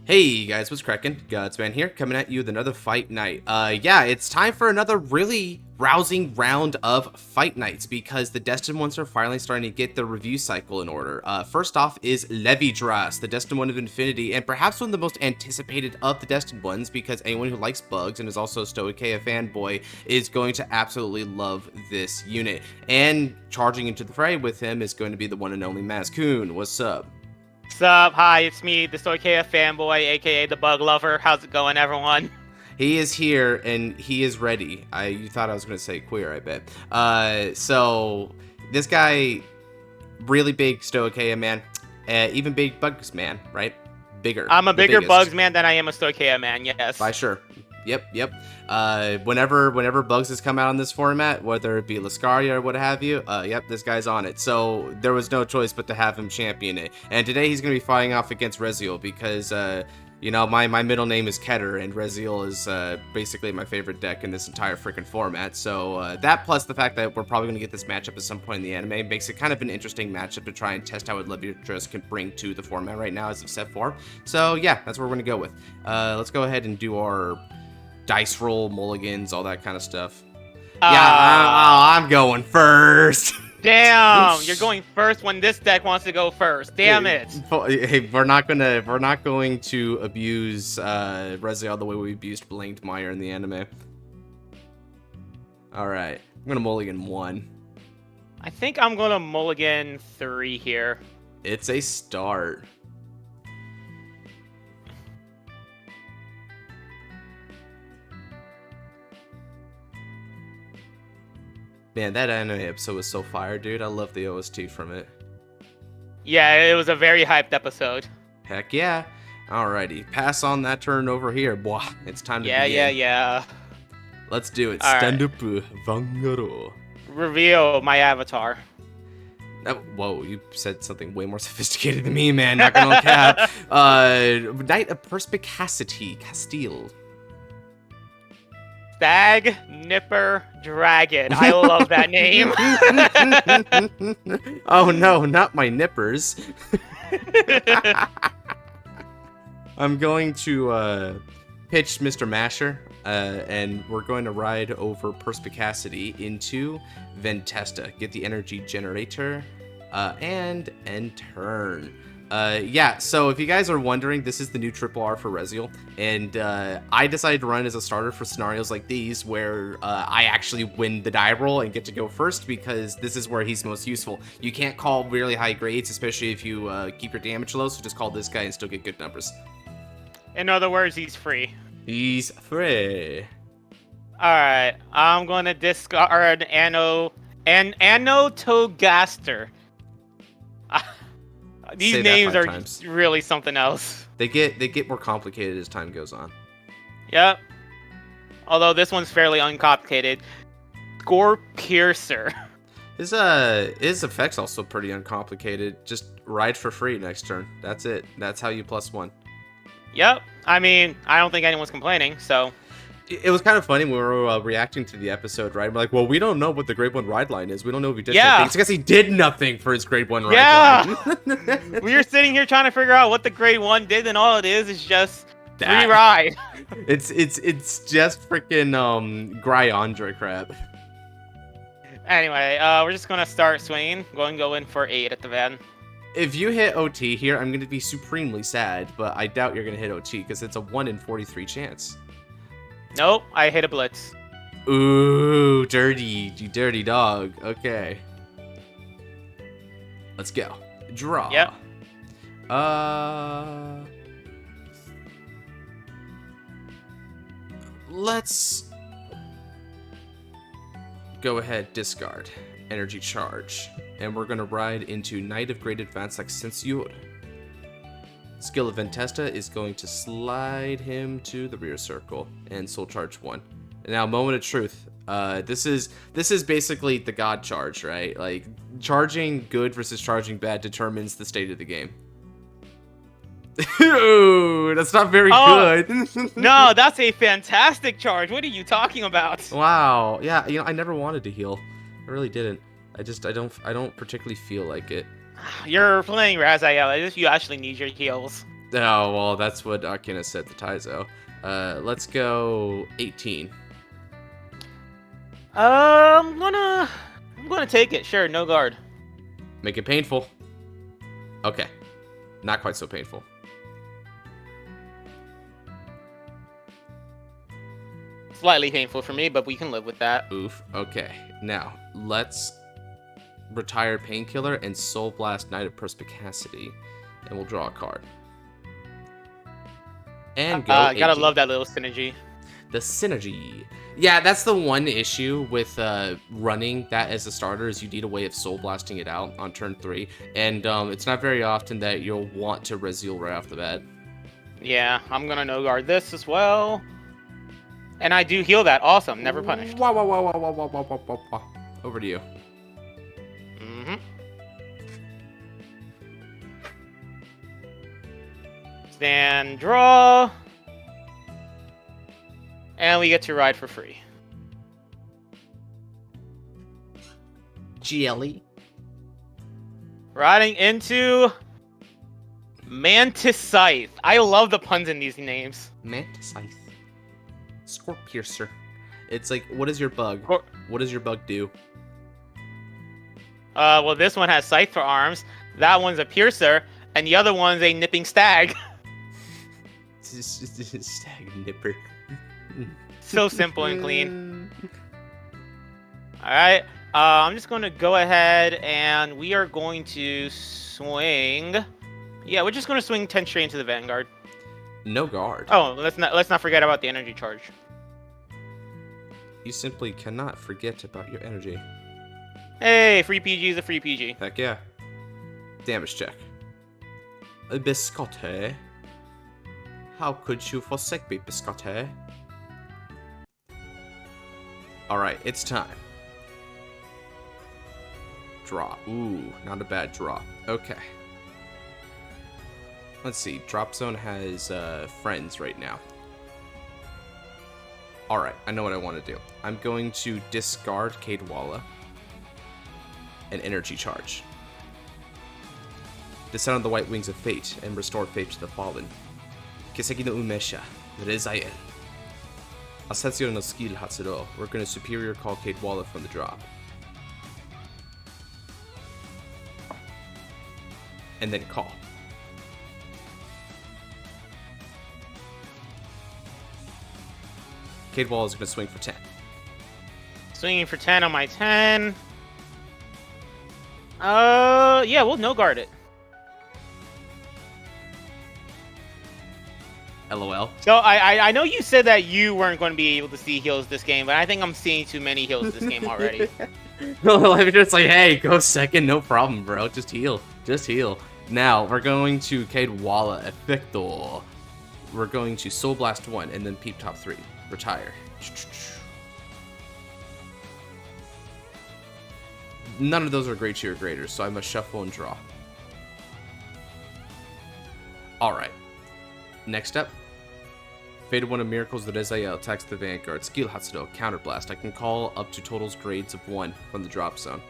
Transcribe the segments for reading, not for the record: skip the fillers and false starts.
Hey guys, what's cracking? Gutsman here, coming at you with another fight night. Yeah, it's time for another really rousing round of fight nights because the Destined ones are finally starting to get the review cycle in order. First off is Levidras, the Destined one of Infinity, and perhaps one of the most anticipated of the Destined ones because anyone who likes bugs and is also a Stoicheia fanboy is going to absolutely love this unit. And charging into the fray with him is going to be the one and only Mazcoon. What's up? What's up? Hi, it's me, the Stoicheia fanboy, aka the bug lover. How's it going, everyone? He is here and he is ready. You thought I was gonna say queer, I bet. So this guy, really big Stoicheia man, even big bugs man, right? Bigger. I'm a bigger bugs man than I am a Stoicheia man. Yes. By sure. Yep. Whenever bugs has come out in this format, whether it be Lascaria or what have you, yep, this guy's on it. So there was no choice but to have him champion it. And today he's gonna be fighting off against Rezael because you know, my middle name is Keter, and Rezael is basically my favorite deck in this entire freaking format. So that plus the fact that we're probably gonna get this matchup at some point in the anime makes it kind of an interesting matchup to try and test out what Levidras can bring to the format right now as of set 4. So yeah, that's what we're gonna go with. Let's go ahead and do our dice roll, mulligans, all that kind of stuff. I'm going first. Damn, you're going first when this deck wants to go first. Damn it. Hey, we're not going to abuse Rezael the way we abused Blanked Meyer in the anime. All right, I'm gonna mulligan 1. I think I'm gonna mulligan 3 here. It's a start. Man, that anime episode was so fire, dude. I love the OST from it. Yeah, it was a very hyped episode. Heck yeah. Alrighty, pass on that turn over here. Boah, it's time to begin. Yeah. Let's do it. All Stagnipper Vanguard. Reveal my avatar. Whoa, you said something way more sophisticated than me, man. Not gonna cap. Knight of Perspicacity, Castile. Stagnipper Dragon. I love that name. Oh no, not my nippers. I'm going to pitch Mr. Masher, and we're going to ride over Perspicacity into Ventesta. Get the energy generator, and end turn. Yeah, so if you guys are wondering, this is the new triple R for Rezael, and I decided to run as a starter for scenarios like these where I actually win the die roll and get to go first because this is where he's most useful. You can't call really high grades, especially if you keep your damage low, so just call this guy and still get good numbers. In other words, he's free. He's free. Alright, I'm gonna discard Anotogaster. These names are really something else. They get more complicated as time goes on. Yep. Although this one's fairly uncomplicated. Scorpiercer. His effect's also pretty uncomplicated. Just ride for free next turn. That's it. That's how you +1. Yep. I mean, I don't think anyone's complaining, so... It was kind of funny when we were reacting to the episode, right? We're like, well, we don't know what the grade 1 ride line is. We don't know if he did anything. It's because he did nothing for his grade 1 ride line. We were sitting here trying to figure out what the grade 1 did, and all it is just free ride. It's just freaking Gryandra crap. Anyway, we're just gonna start swinging. Go in for 8 at the van. If you hit OT here, I'm gonna be supremely sad, but I doubt you're gonna hit OT because it's a 1 in 43 chance. Nope, I hit a blitz. Ooh, dirty, you dirty dog. Okay. Let's go. Draw. Yep. Let's go ahead, discard. Energy charge. And we're gonna ride into Knight of Great Advance Ascensior. Skill of Ventesta is going to slide him to the rear circle and soul charge 1. Now, moment of truth. This is basically the god charge, right? Like charging good versus charging bad determines the state of the game. Ooh, that's not very good. No, that's a fantastic charge. What are you talking about? Wow. Yeah, you know, I never wanted to heal. I really didn't. I don't particularly feel like it. You're playing Rezael as if you actually need your heals. Oh, well, that's what Arcana said to Taizo. Let's go 18. I'm gonna take it. Sure, no guard. Make it painful. Okay. Not quite so painful. Slightly painful for me, but we can live with that. Oof. Okay. Now, let's retire Painkiller and Soul Blast Knight of Perspicacity. And we'll draw a card. And go Gotta 18. love that little synergy. The synergy. Yeah, that's the one issue with running that as a starter is you need a way of soul blasting it out on turn 3. And it's not very often that you'll want to Rezael right off the bat. Yeah, I'm gonna no guard this as well. And I do heal that. Awesome. Never punished. Wow, wow, wow, wow, wow, wow, wow, wow, wow. Over to you. Mm-hmm. Stand, draw. And we get to ride for free. GLE. Riding into Mantiscythe. I love the puns in these names. Mantiscythe. Scorpiercer. It's like, what is your bug? What does your bug do? Well, this one has scythe for arms. That one's a piercer, and the other one's a nipping stag. Stagnipper. So simple and clean. All right. I'm just going to go ahead and we are going to swing. Yeah, we're just going to swing 10 straight into the Vanguard. No guard. Oh, let's not forget about the energy charge. You simply cannot forget about your energy. Hey, free PG is a free PG. Heck yeah. Damage check. Biscotte. How could you forsake me, Biscotte? Alright, it's time. Draw. Ooh, not a bad draw. Okay. Let's see. Drop Zone has friends right now. Alright, I know what I want to do. I'm going to discard Cadwalla and Energy Charge. Descend on the white wings of fate and restore fate to the fallen. Kiseki no Umesha, Rezael. Ascensior no skill Hatsuro. We're going to superior call Cadwalla from the drop. And then call. Cadwalla is going to swing for 10. Swinging for 10 on my 10. Yeah, we'll no guard it. LOL. So I know you said that you weren't going to be able to see heals this game, but I think I'm seeing too many heals this game already. It's like, hey, go second, no problem, bro. Just heal. Just heal. Now, we're going to Cadwalla Effector. We're going to Soul Blast 1 and then Peep Top 3. Retire. None of those are great tier graders, so I must shuffle and draw. Alright. Next up. Fated One of Miracles, the Rezael attacks the Vanguard. Skill Hatsudo, Counterblast. I can call up to totals grades of 1 from the drop zone.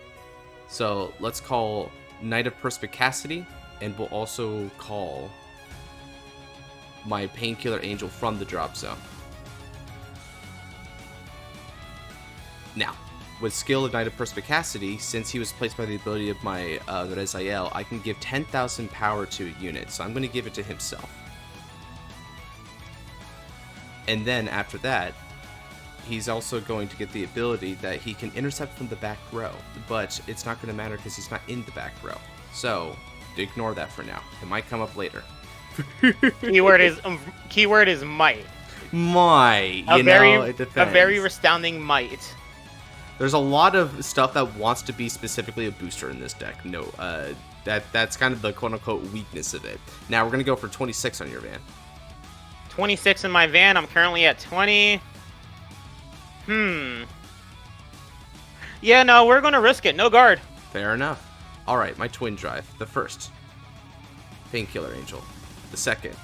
So let's call Knight of Perspicacity, and we'll also call my Painkiller Angel from the drop zone. Now, with skill of Knight of Perspicacity, since he was placed by the ability of my Rezael, I can give 10,000 power to a unit, so I'm going to give it to himself. And then after that, he's also going to get the ability that he can intercept from the back row, but it's not going to matter because he's not in the back row. So, ignore that for now. It might come up later. Keyword is might. Might. It depends. A very resounding might. There's a lot of stuff that wants to be specifically a booster in this deck. No, that's kind of the quote-unquote weakness of it. Now we're going to go for 26 on your van. 26 in my van. I'm currently at 20. Yeah, no, we're going to risk it. No guard. Fair enough. Alright, my twin drive. The first, Painkiller Angel. The second,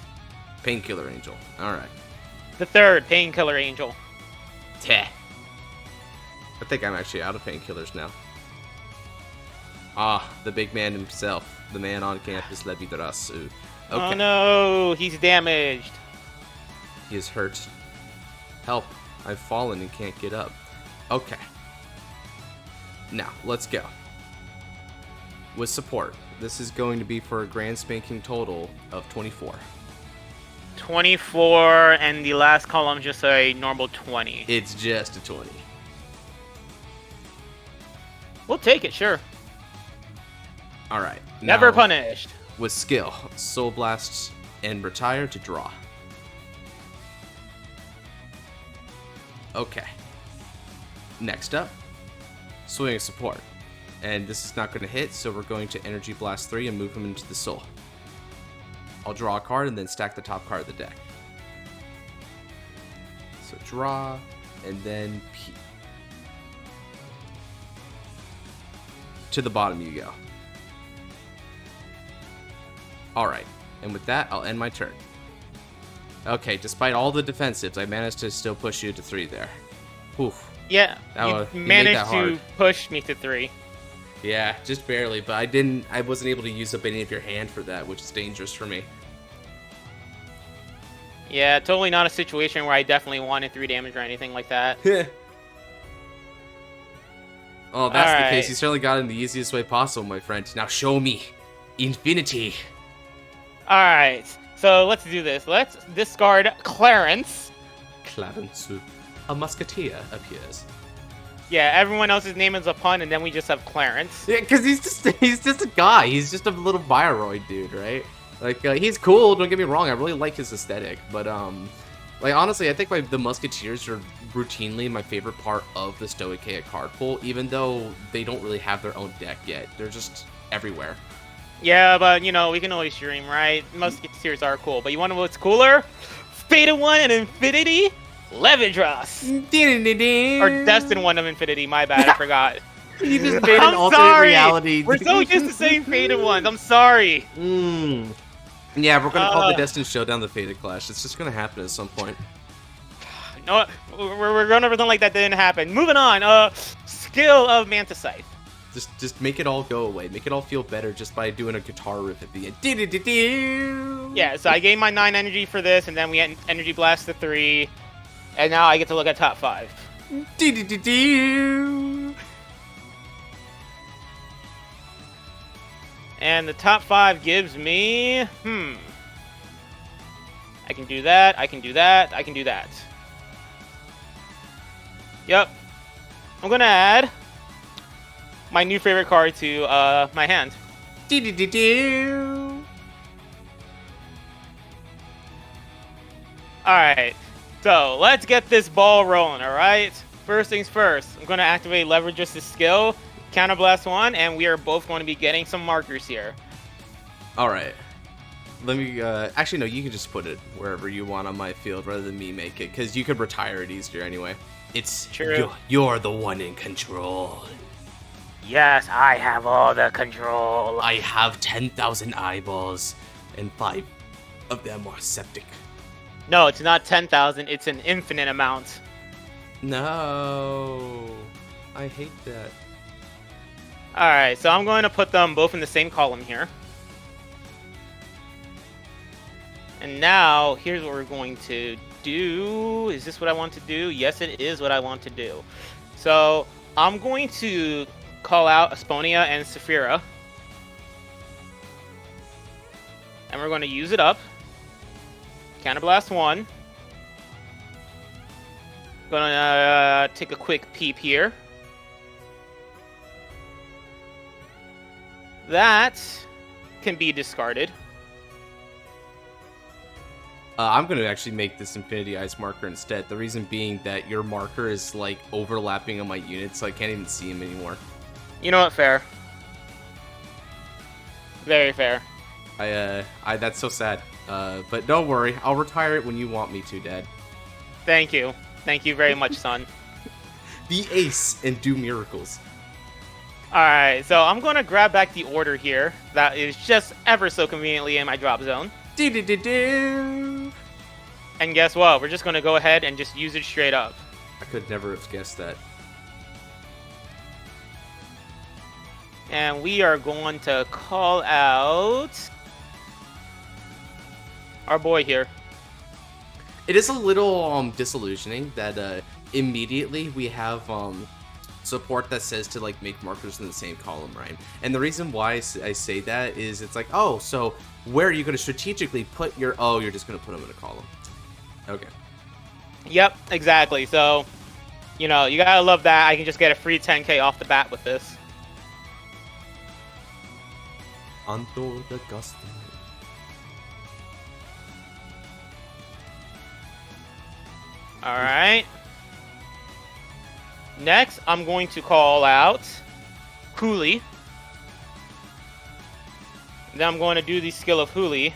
Painkiller Angel. Alright. The third, Painkiller Angel. Teh. I think I'm actually out of painkillers now. Ah, the big man himself. The man on campus, Levidras. Okay. Oh no, he's damaged. He is hurt. Help. I've fallen and can't get up. Okay. Now, let's go. With support, this is going to be for a grand spanking total of 24. 24, and the last column just a normal 20. It's just a 20. We'll take it, sure. Alright. Never punished. With skill, Soul Blast and retire to draw. Okay. Next up, Swing Support. And this is not going to hit, so we're going to Energy Blast 3 and move him into the Soul. I'll draw a card and then stack the top card of the deck. So draw, and then P. To the bottom you go. Alright, and with that, I'll end my turn. Okay, despite all the defensives, I managed to still push you to 3 there. Oof. Yeah, you managed to hard. push me to 3. Yeah, just barely, but I wasn't able to use up any of your hand for that, which is dangerous for me. Yeah, totally not a situation where I definitely wanted 3 damage or anything like that. Oh, that's the case. You certainly got it in the easiest way possible, my friend. Now show me infinity. Alright, so let's do this. Let's discard Clarence. Clarence, a musketeer appears. Yeah, everyone else's name is a pun, and then we just have Clarence. Yeah, because he's just a guy. He's just a little Bioroid dude, right? Like, he's cool, don't get me wrong. I really like his aesthetic, but, like, honestly, I think the Musketeers are routinely my favorite part of the Stoicheia card pool, even though they don't really have their own deck yet. They're just everywhere. Yeah, but, you know, we can always stream, right? Musketeers are cool, but you want to know what's cooler? Fated One and Infinity? Levidras! Or Destined One of Infinity, my bad, I forgot. You just made an alternate reality. We're so used to saying Fated Ones, I'm sorry. Yeah, we're gonna call the Destined Showdown the Fated Clash. It's just gonna happen at some point. No, we're gonna pretend like that didn't happen. Moving on, skill of Mantiscythe. Just make it all go away. Make it all feel better just by doing a guitar riff at the end. Yeah, so I gained my 9 energy for this, and then we had Energy Blast to 3, and now I get to look at top 5. And the top 5 gives me, I can do that, I can do that, I can do that. Yep. I'm gonna add my new favorite card to my hand. Alright, so let's get this ball rolling, alright? First things first, I'm gonna activate Levidras' skill, Counterblast 1, and we are both going to be getting some markers here. Alright. Let me, actually no, you can just put it wherever you want on my field rather than me make it, because you could retire it easier anyway. It's true. You're the one in control. Yes, I have all the control. I have 10,000 eyeballs, and 5 of them are septic. No, it's not 10,000, it's an infinite amount. No. I hate that. Alright, so I'm going to put them both in the same column here. And now, here's what we're going to do. Is this what I want to do? Yes, it is what I want to do. So, I'm going to call out Aspronia and Saphira. And we're going to use it up. Counterblast 1. Gonna take a quick peep here. That can be discarded. I'm going to actually make this Infinity Eyes marker instead. The reason being that your marker is, like, overlapping on my unit, so I can't even see him anymore. You know what? Fair. Very fair. That's so sad. But don't worry. I'll retire it when you want me to, Dad. Thank you. Thank you very much, son. Be ace and do miracles. Alright, so I'm going to grab back the order here. That is just ever so conveniently in my drop zone. Do-do-do-do. And guess what? We're just going to go ahead and just use it straight up. I could never have guessed that. And we are going to call out our boy here. It is a little disillusioning that immediately we have support that says to like make markers in the same column, right? And the reason why I say that is it's like, oh, so where are you going to strategically put your... Oh, you're just going to put them in a column. Okay. Yep, exactly. So, you know, you gotta love that. I can just get a free 10k off the bat with this. Anotogaster. Alright. Next, I'm going to call out Huuli. Then I'm going to do the skill of Huuli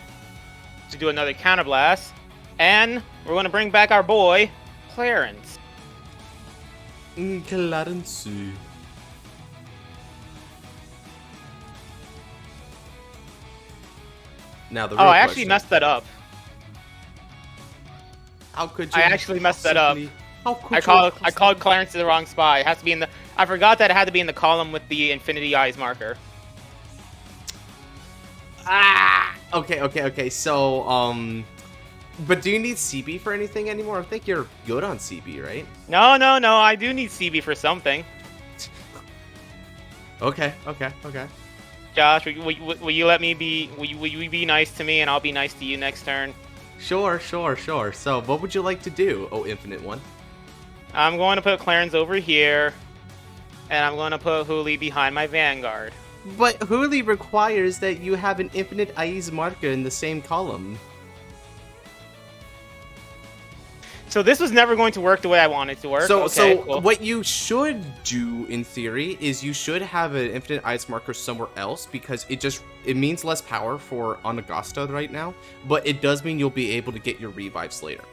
to do another counterblast. And we're going to bring back our boy, Clarence. Clarence. Now the real I actually question. messed that up. How could you? I actually messed that up. How could I called Clarence the wrong spot. It has to be in the... I forgot that it had to be in the column with the Infinity Eyes marker. Okay. So, but do you need CB for anything anymore? I think you're good on CB, right? No. I do need CB for something. Okay. Josh, will you let me be... Will you be nice to me and I'll be nice to you next turn? Sure. So, what would you like to do, oh infinite one? I'm going to put Clarence over here, and I'm going to put Huuli behind my Vanguard. But Huuli requires that you have an infinite eyes marker in the same column. So this was never going to work the way I wanted it to work. So Cool. what you should do in theory is you should have an infinite eyes marker somewhere else because it means less power for Anotogaster right now, but it does mean you'll be able to get your revives later.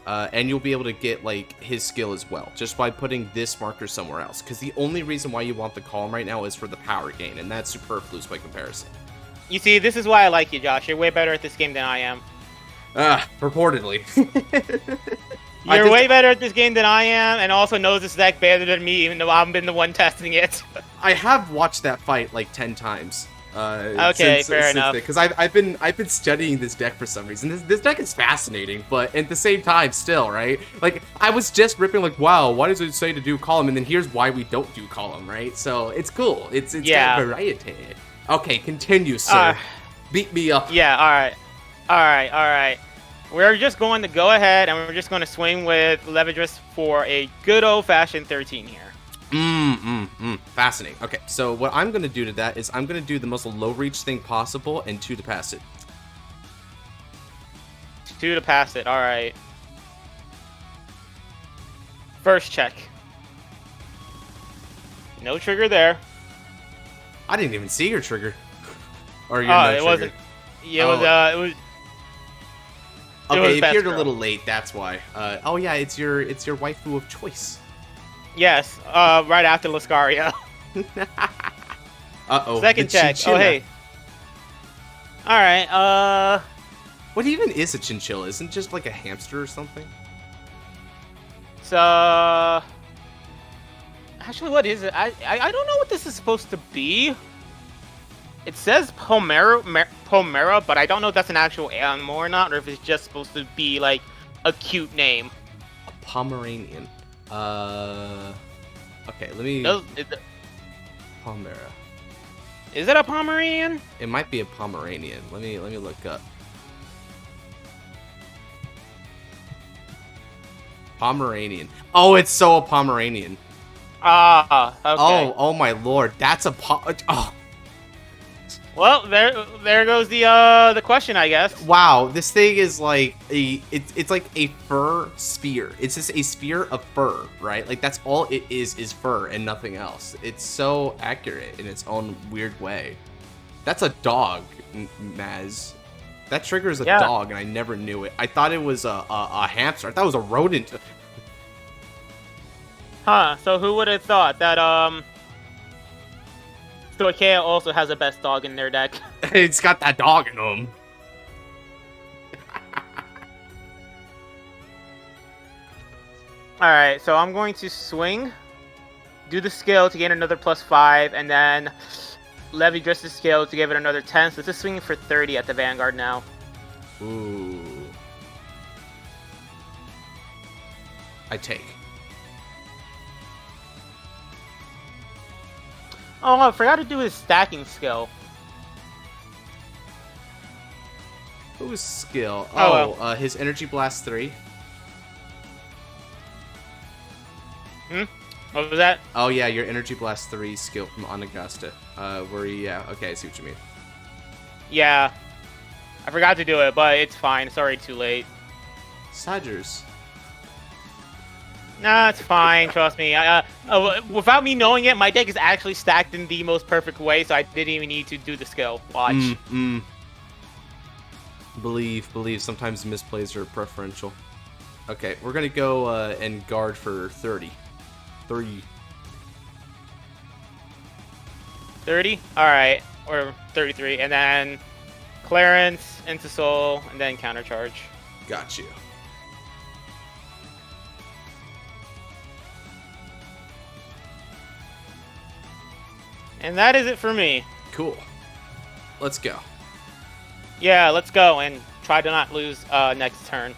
And you'll be able to get like his skill as well, just by putting this marker somewhere else. Because the only reason why you want the column right now is for the power gain, and that's superfluous by comparison. You see, this is why I like you, Josh. You're way better at this game than I am. Purportedly. You're way better at this game than I am, and also knows this deck better than me, even though I've been the one testing it. I have watched that fight like 10 times. Okay, fair enough. Because I've been studying this deck for some reason. This deck is fascinating, but at the same time, still, right? Like I was just ripping, like, wow, why does it say to do column? And then here's why we don't do column, right? So it's cool. It's got variety. Okay, continue, sir. Beat me up. Yeah. All right. We're just going to go ahead and we're just going to swing with Levidras for a good old-fashioned 13 here. Fascinating. Okay, so what I'm going to do to that is I'm going to do the most low-reach thing possible and 2 to pass it. 2 to pass it, alright. First check. No trigger there. I didn't even see your trigger. Or your no trigger. Wasn't. Yeah, it was... Okay, it appeared a little late, that's why. Oh yeah, it's your waifu of choice. Yes, right after Lascaria. Uh-oh. Second check. Chinchilla. Oh, hey. Alright, What even is a chinchilla? Isn't it just like a hamster or something? So... Actually, what is it? I don't know what this is supposed to be. It says Pomera, but I don't know if that's an actual animal or not, or if it's just supposed to be, like, a cute name. A Pomeranian. Okay, let me... Pomera. Is it a Pomeranian? It might be a Pomeranian. Let me look up. Pomeranian. Oh, it's so a Pomeranian. Ah, okay. Oh my lord, that's a oh. Well, there goes the question, I guess. Wow, this thing is like it's like a fur spear. It's just a spear of fur, right? Like that's all it is fur and nothing else. It's so accurate in its own weird way. That's a dog, Maz. That triggers a dog, and I never knew it. I thought it was a hamster. I thought it was a rodent. Huh, so who would have thought that, Stoikea also has the best dog in their deck? It's got that dog in them. Alright, so I'm going to swing, do the skill to gain another +5, and then Levidras' skill to give it another 10. So this is swinging for 30 at the Vanguard now. Ooh. I take. Oh, I forgot to do his stacking skill. Who's skill? Oh, His Energy Blast 3. What was that? Oh yeah, your Energy Blast 3 skill from Anogaster. Yeah, okay, I see what you mean. Yeah. I forgot to do it, but it's fine. It's already too late. Sagers. Nah, it's fine. Trust me. Without me knowing it, my deck is actually stacked in the most perfect way, so I didn't even need to do the skill. Watch. Believe. Sometimes misplays are preferential. Okay, we're gonna go and guard for 30. 30? Alright. Or 33. And then Clarence into Soul, and then countercharge. Got you. And that is it for me. Cool. Let's go. Yeah, let's go and try to not lose next turn.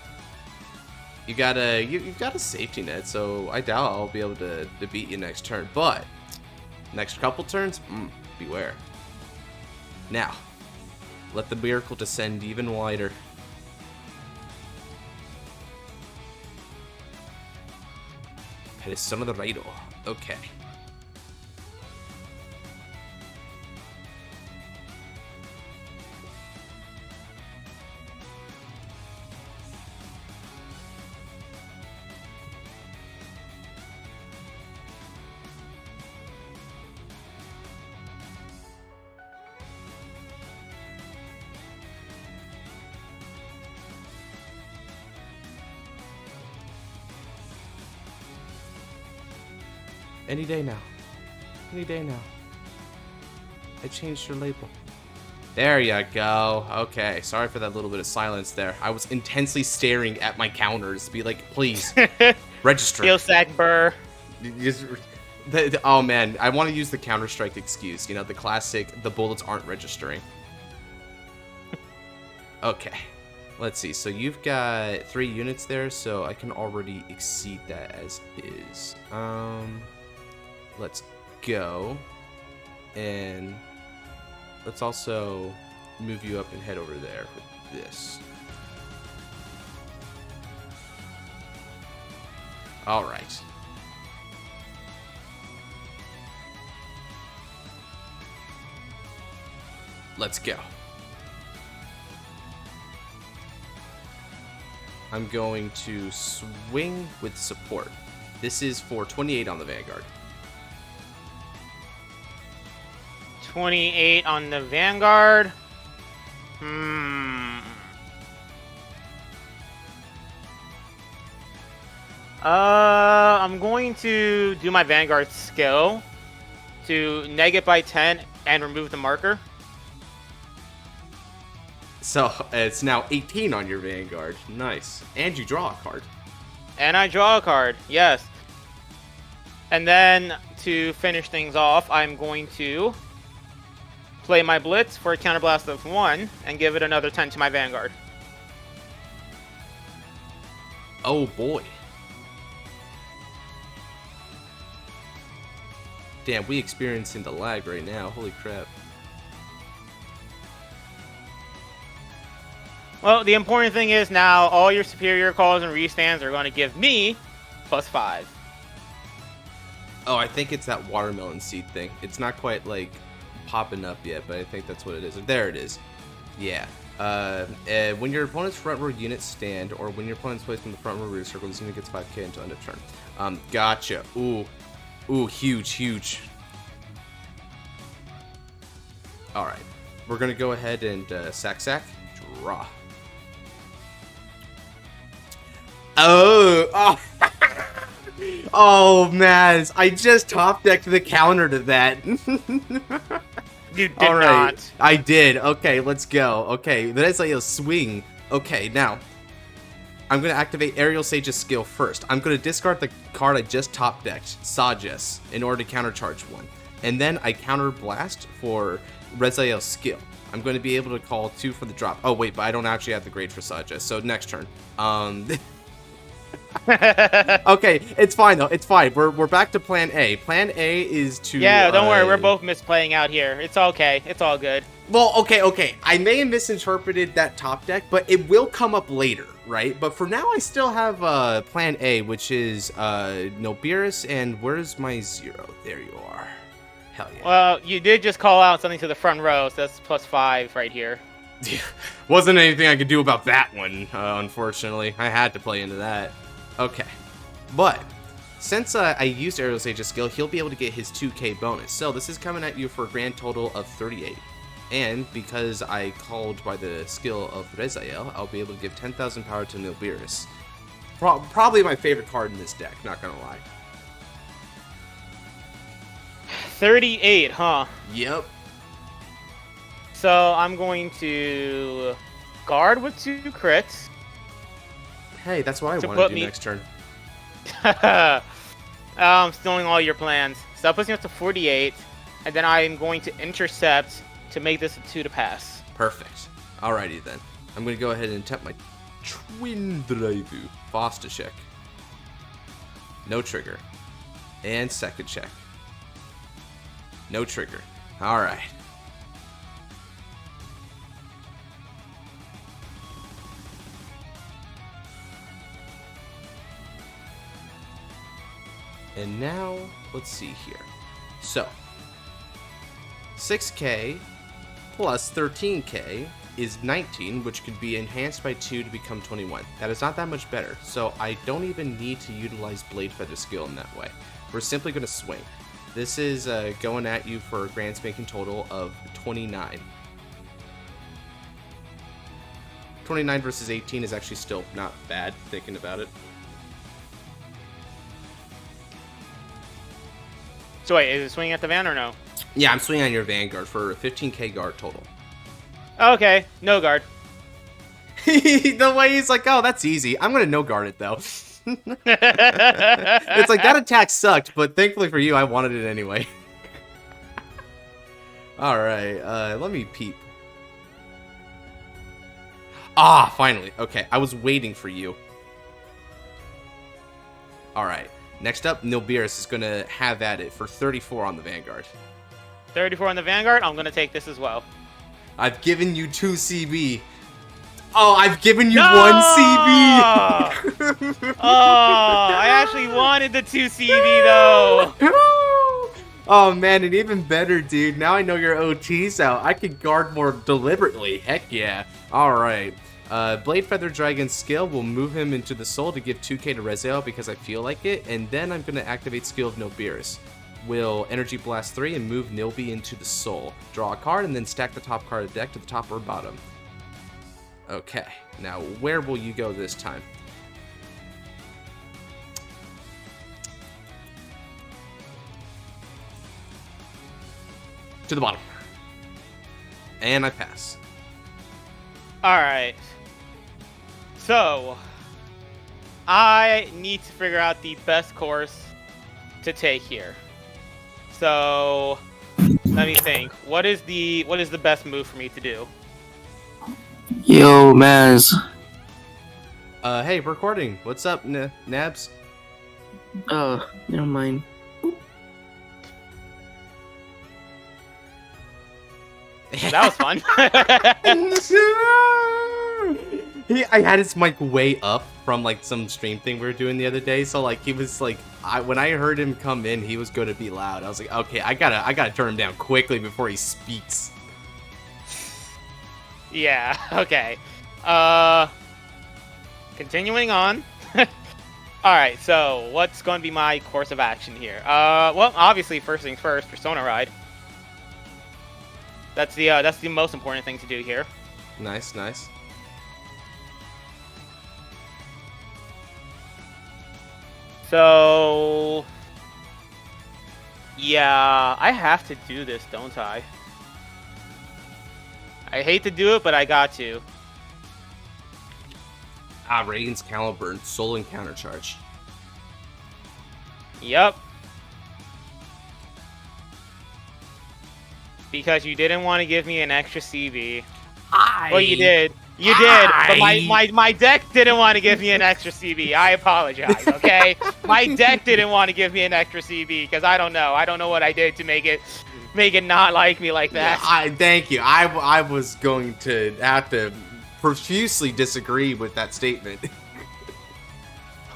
You got you've got a safety net, so I doubt I'll be able to beat you next turn. But next couple turns, beware. Now, let the miracle descend even wider. Persona de Raido. Okay. Any day now. Any day now. I changed your label. There you go. Okay, sorry for that little bit of silence there. I was intensely staring at my counters. Be like, please, register. Steel sack burr. Oh man, I want to use the Counter-Strike excuse. You know, the classic, the bullets aren't registering. Okay, let's see. So you've got 3 units there, so I can already exceed that as is. Let's go. And let's also move you up and head over there with this. All right. Let's go. I'm going to swing with support. This is for 28 on the Vanguard. 28 on the Vanguard. I'm going to do my Vanguard skill to neg it by 10 and remove the marker. So it's now 18 on your Vanguard. Nice. And you draw a card. And I draw a card, yes. And then to finish things off, I'm going to play my Blitz for a counterblast of 1 and give it another 10 to my Vanguard. Oh boy. Damn, we experiencing the lag right now. Holy crap. Well, the important thing is now all your superior calls and restands are going to give me +5. Oh, I think it's that watermelon seed thing. It's not quite like popping up yet, but I think that's what it is. There it is. Yeah. When your opponent's front row units stand, or when your opponent's placed in the front row rear circle, this unit gets 5k until end of turn. Gotcha. Ooh, huge. All right, we're gonna go ahead and sack, draw. Oh, oh man, I just top decked the counter to that. You did All right. not. I did. Okay, let's go. Okay, that's like a swing. Okay, now I'm gonna activate Aerial Sage's skill first. I'm gonna discard the card I just top decked, Sages, in order to countercharge 1, and then I counter blast for Rezael's skill. I'm going to be able to call 2 for the drop. Oh wait, but I don't actually have the grade for Sages. So next turn. Okay, it's fine though. It's fine. We're back to Plan A. Plan A is to. Yeah, don't worry. We're both misplaying out here. It's okay. It's all good. Well, okay. I may have misinterpreted that top deck, but it will come up later, right? But for now, I still have Plan A, which is Nobiris, and where's my 0? There you are. Hell yeah. Well, you did just call out something to the front row, so that's +5 right here. Wasn't anything I could do about that one, unfortunately. I had to play into that. Okay. But since I used Aerial Sage's skill, he'll be able to get his 2k bonus. So this is coming at you for a grand total of 38. And because I called by the skill of Rezael, I'll be able to give 10,000 power to Nobiris. Probably my favorite card in this deck, not gonna lie. 38, huh? Yep. So I'm going to guard with 2 crits. Hey, that's what I To want to put do me- next turn. I'm stealing all your plans. So that puts me up to 48, and then I'm going to intercept to make this a 2 to pass. Perfect. Alrighty then. I'm going to go ahead and attempt my Twin Drive. Foster check. No trigger. And second check. No trigger. Alright. And now, let's see here. So, 6k plus 13k is 19, which could be enhanced by 2 to become 21. That is not that much better, so I don't even need to utilize Blade Feather skill in that way. We're simply going to swing. This is going at you for a grand spanking total of 29. 29 versus 18 is actually still not bad, thinking about it. So wait, is it swinging at the van or no? Yeah, I'm swinging on your Vanguard for a 15k guard total. Okay, no guard. The way he's like, oh, that's easy. I'm going to no guard it, though. It's like, that attack sucked, but thankfully for you, I wanted it anyway. Alright, let me peep. Ah, finally. Okay, I was waiting for you. Alright, next up, Nobiris is going to have at it for 34 on the Vanguard. 34 on the Vanguard, I'm going to take this as well. I've given you 2 CB. Oh, I've given you No! 1 CB. Oh, I actually wanted the 2 CV though. Oh man, and even better, dude. Now I know your OT's out. I can guard more deliberately. Heck yeah. Alright. Blade Feather Dragon's skill will move him into the soul to give 2k to Rezael because I feel like it. And then I'm going to activate skill of Nobiris. Will Energy Blast 3 and move Nilby into the soul. Draw a card and then stack the top card of the deck to the top or bottom. Okay, now where will you go this time? To the bottom. And I pass. Alright. So, I need to figure out the best course to take here. So, let me think. What is the best move for me to do? Yo, Maz. Hey, recording. What's up, Nabs? Never mind. That was fun. I had his mic way up from like some stream thing we were doing the other day, so like he was like, when I heard him come in, he was going to be loud. I was like, okay, I gotta turn him down quickly before he speaks. Yeah, okay. Continuing on. Alright, so what's going to be my course of action here? Well, obviously, first things first, Persona Ride. That's the most important thing to do here. Nice, nice. So, yeah, I have to do this, don't I? I hate to do it, but I got to. Radiance Caliburn, Soul and Countercharge. Yep. Because you didn't want to give me an extra CV. Well, you did. You did, but my deck didn't want to give me an extra CB. I apologize, okay? My deck didn't want to give me an extra CB because I don't know. I don't know what I did to make it not like me like that. Yeah, thank you. I was going to have to profusely disagree with that statement.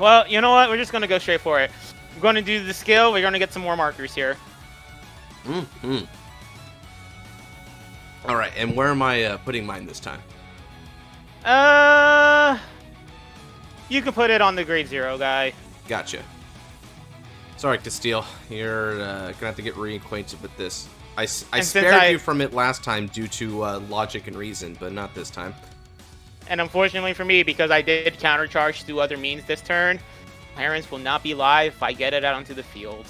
Well, you know what? We're just going to go straight for it. I'm going to do the skill. We're going to get some more markers here. Mm-hmm. All right, and where am I putting mine this time? You can put it on the grade 0 guy. Gotcha. Sorry, Castile. You're gonna have to get reacquainted with this. I spared you from it last time due to logic and reason, but not this time. And unfortunately for me, because I did countercharge through other means this turn, Clarence will not be live if I get it out onto the field.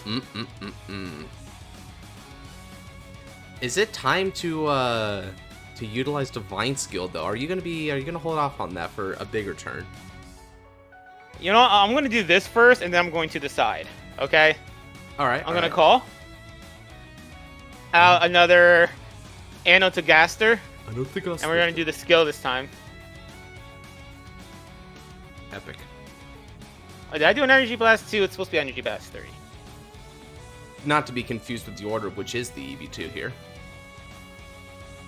Is it time to utilize Divine Skill though? Are you gonna hold off on that for a bigger turn? You know, I'm gonna do this first, and then I'm going to decide. Okay. All right. I'm gonna call out another Anotogaster, and we're gonna do the skill this time. Epic. Oh, did I do an Energy Blast 2? It's supposed to be Energy Blast 3. Not to be confused with the order, which is the EV2 here.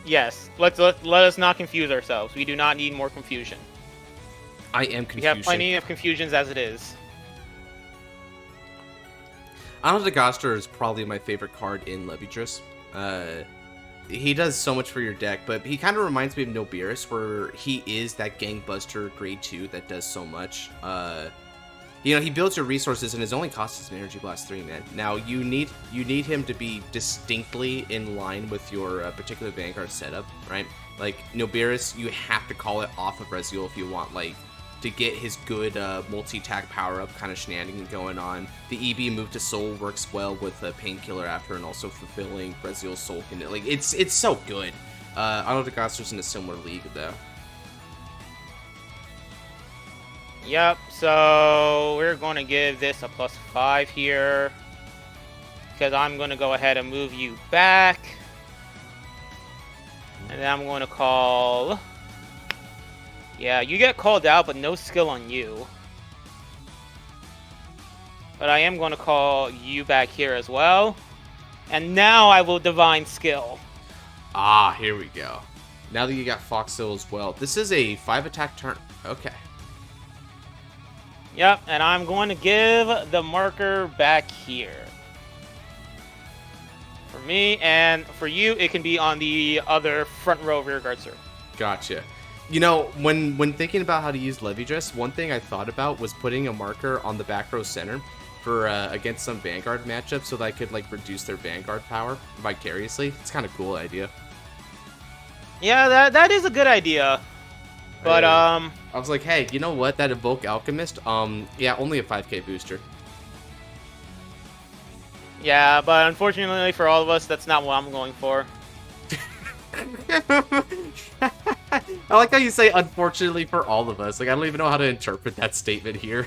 Yes. Let us not confuse ourselves. We do not need more confusion. I am confused. We have plenty of confusions as it is. Anotogaster is probably my favorite card in Levidras. He does so much for your deck, but he kind of reminds me of Nobiris, where he is that Gangbuster grade 2 that does so much. You know, he builds your resources, and his only cost is an Energy Blast 3, man. Now, you need him to be distinctly in line with your particular Vanguard setup, right? Like, Nobiris, you have to call it off of Rezael if you want, like, to get his good multi-attack power-up kind of shenanigans going on. The EB move to Soul works well with Painkiller after, and also fulfilling Rezael's Soul. Like, it's so good. Anotogaster's in a similar league, though. Yep, so we're going to give this a +5 here, because I'm going to go ahead and move you back. And then I'm going to call... Yeah, you get called out, but no skill on you. But I am going to call you back here as well. And now I will Divine Skill. Ah, here we go. Now that you got Foxil as well. This is a 5-attack turn. Okay. Yep, and I'm going to give the marker back here. For me, and for you, it can be on the other front row rear guard, sir. Gotcha. You know, when thinking about how to use Levidras, one thing I thought about was putting a marker on the back row center for against some Vanguard matchups so that I could, like, reduce their Vanguard power vicariously. It's kind of a cool idea. Yeah, that is a good idea. But, I was like, hey, you know what? That Evoke Alchemist, yeah, only a 5k booster. Yeah, but unfortunately for all of us, that's not what I'm going for. I like how you say unfortunately for all of us. Like, I don't even know how to interpret that statement here.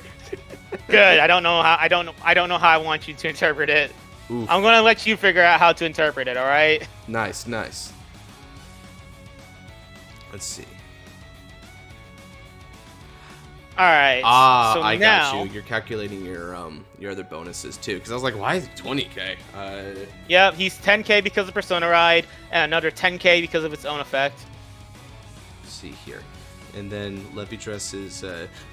Good. I don't know how I want you to interpret it. Oof. I'm gonna let you figure out how to interpret it, alright? Nice, nice. Let's see. Alright. So I now, got you. You're calculating your other bonuses too. Because I was like, why is it 20k? Yep, he's 10k because of Persona Ride, and another 10k because of its own effect. Let's see here. And then Levidras is...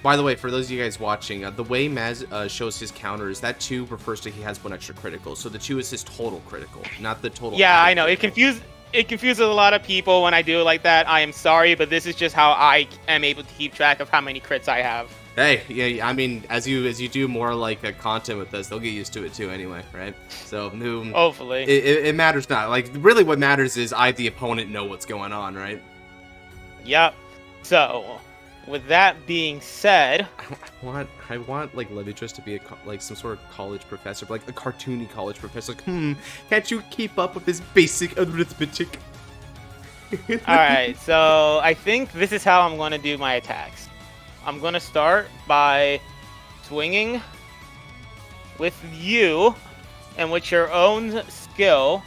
by the way, for those of you guys watching, the way Maz shows his counters, that 2 refers to he has 1 extra critical. So the 2 is his total critical, not the total... Yeah, I know. It confuses a lot of people when I do it like that. I am sorry, but this is just how I am able to keep track of how many crits I have. Hey, yeah, I mean, as you do more like content with us, they'll get used to it too anyway, right? So, hopefully. It matters not. Like, really what matters is the opponent, know what's going on, right? Yep. So, with that being said, I want like Levidras to be like some sort of college professor, like a cartoony college professor. Like, can't you keep up with this basic arithmetic? Alright, so I think this is how I'm going to do my attacks. I'm going to start by swinging with you, and with your own skill,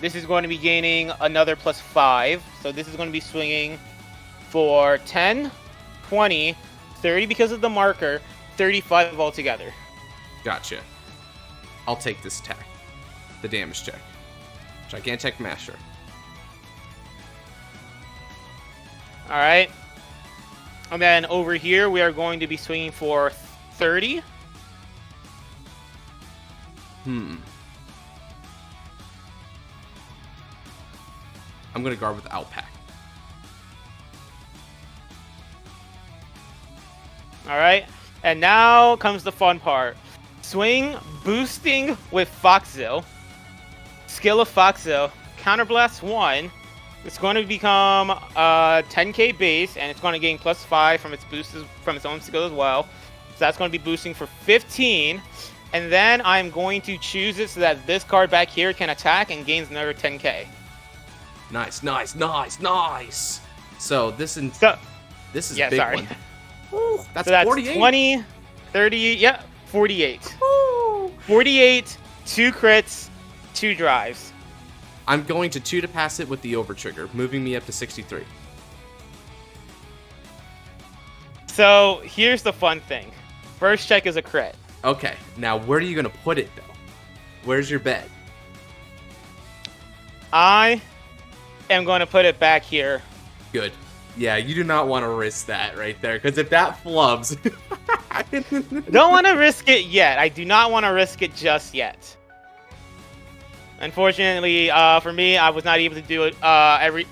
this is going to be gaining another +5. So this is going to be swinging for 10, 20, 30 because of the marker, 35 altogether. Gotcha. I'll take this attack. The damage check. Gigantic Masher. Alright. And then over here, we are going to be swinging for 30. I'm going to guard with Outpack. Alright. And now comes the fun part. Swing boosting with Foxil. Skill of Foxil. Counterblast 1. It's going to become 10k base, and it's going to gain +5 from its boosts from its own skill as well. So that's going to be boosting for 15. And then I'm going to choose it so that this card back here can attack and gains another 10k. Nice, nice, nice, nice. So this is Yeah, a big sorry. one. Ooh, that's 48. 20, 30, yeah, 48. Woo! 48, 2 crits, 2 drives. I'm going to 2 to pass it with the over trigger, moving me up to 63. So here's the fun thing. First check is a crit. Okay, now where are you going to put it, though? Where's your bet? I am going to put it back here. Good. Yeah, you do not want to risk that right there, because if that flubs... Don't want to risk it yet. I do not want to risk it just yet. Unfortunately, for me, I was not able to do it Well,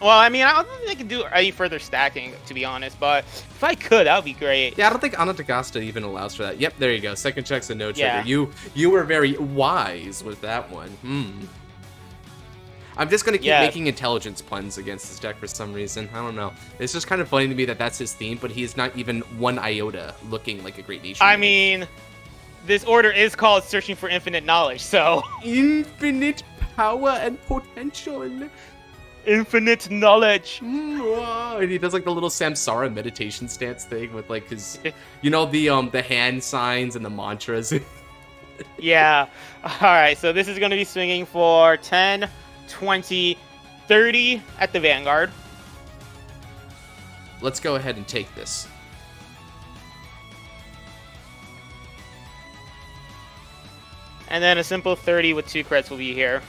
I mean, I don't think I can do any further stacking, to be honest. But if I could, that would be great. Yeah, I don't think Anotogaster even allows for that. Yep, there you go. Second check's a no trigger. Yeah. You were very wise with that one. I'm just going to keep making intelligence puns against this deck for some reason. I don't know. It's just kind of funny to me that that's his theme, but he is not even one iota looking like a great nation. I mean, this order is called Searching for Infinite Knowledge, so... Infinite power and potential. Infinite knowledge. And he does like the little Samsara meditation stance thing with like his, you know, the hand signs and the mantras. Yeah. Alright, so this is going to be swinging for 10, 20, 30 at the Vanguard. Let's go ahead and take this. And then a simple 30 with 2 crits will be here.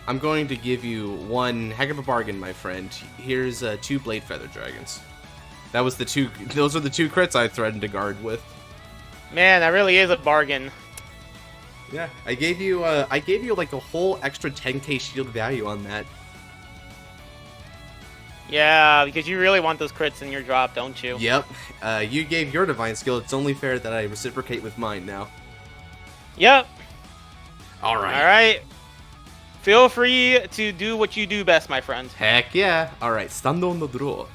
I'm going to give you one heck of a bargain, my friend. Here's 2 Bladefeather Dragons. Those are the 2 crits I threatened to guard with. Man, that really is a bargain. Yeah, I gave you like a whole extra 10k shield value on that. Yeah, because you really want those crits in your drop, don't you? Yep. You gave your divine skill. It's only fair that I reciprocate with mine now. Yep. All right. All right. Feel free to do what you do best, my friend. Heck yeah. All right. Stando no draw.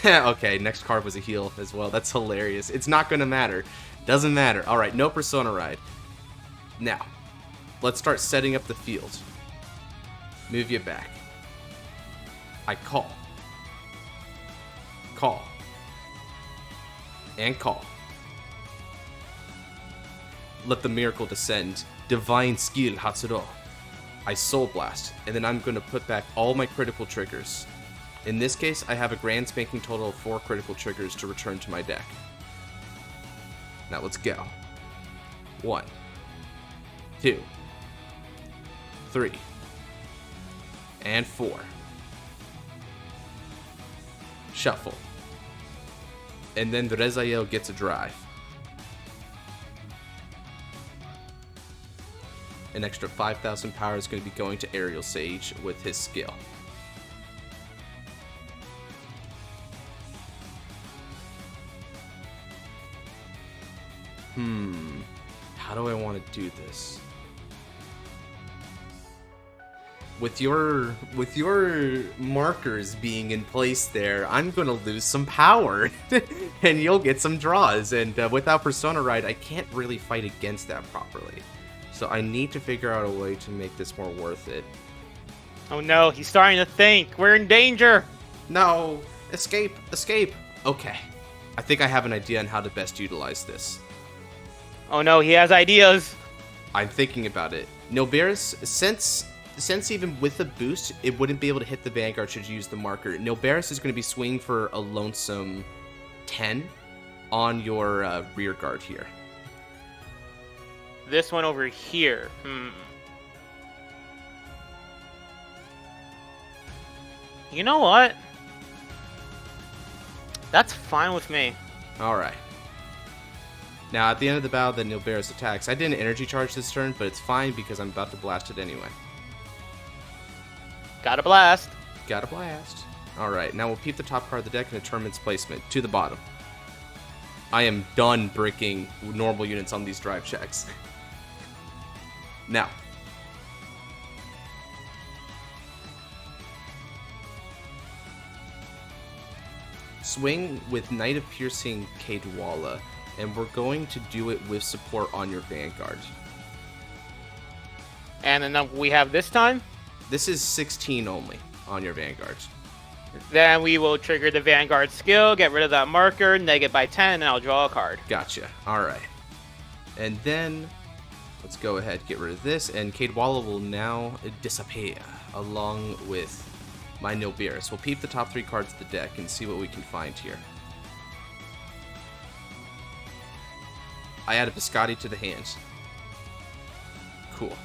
Okay, next card was a heal as well. That's hilarious. It's not going to matter. Doesn't matter. All right, no Persona Ride. Now, let's start setting up the field. Move you back. I call. Call. And call. Let the miracle descend. Divine skill Hatsuro. I Soul Blast, and then I'm going to put back all my critical triggers. In this case, I have a grand spanking total of 4 critical triggers to return to my deck. Now let's go. 1, 2, 3, and 4. Shuffle. And then the Rezael gets a drive. An extra 5,000 power is going to be going to Aerial Sage with his skill. How do I want to do this? With your markers being in place there, I'm going to lose some power. And you'll get some draws. And without Persona Ride, I can't really fight against that properly. So I need to figure out a way to make this more worth it. Oh no, he's starting to think. We're in danger. No! Escape! Escape! Okay. I think I have an idea on how to best utilize this. Oh no, he has ideas. I'm thinking about it. Nobiris, since since even with the boost, it wouldn't be able to hit the Vanguard should you use the marker. Nilberis is going to be swinging for a lonesome 10 on your rear guard here. This one over here. You know what? That's fine with me. Alright. Now, at the end of the battle that Nilberis attacks, I didn't energy charge this turn, but it's fine because I'm about to blast it anyway. Gotta blast. Gotta blast. Alright, now we'll peep the top card of the deck and determine its placement to the bottom. I am done bricking normal units on these drive checks. Now. Swing with Knight of Piercing Caedwalla, and we're going to do it with support on your Vanguard. And the number we have this time? This is 16 only on your Vanguard. Then we will trigger the Vanguard skill, get rid of that marker, neg it by 10, and I'll draw a card. Gotcha. Alright. And then, let's go ahead, get rid of this, and Caedwalla will now disappear, along with my Nilberis. We'll peep the top 3 cards of the deck and see what we can find here. I add a Biscotti to the hand. Cool.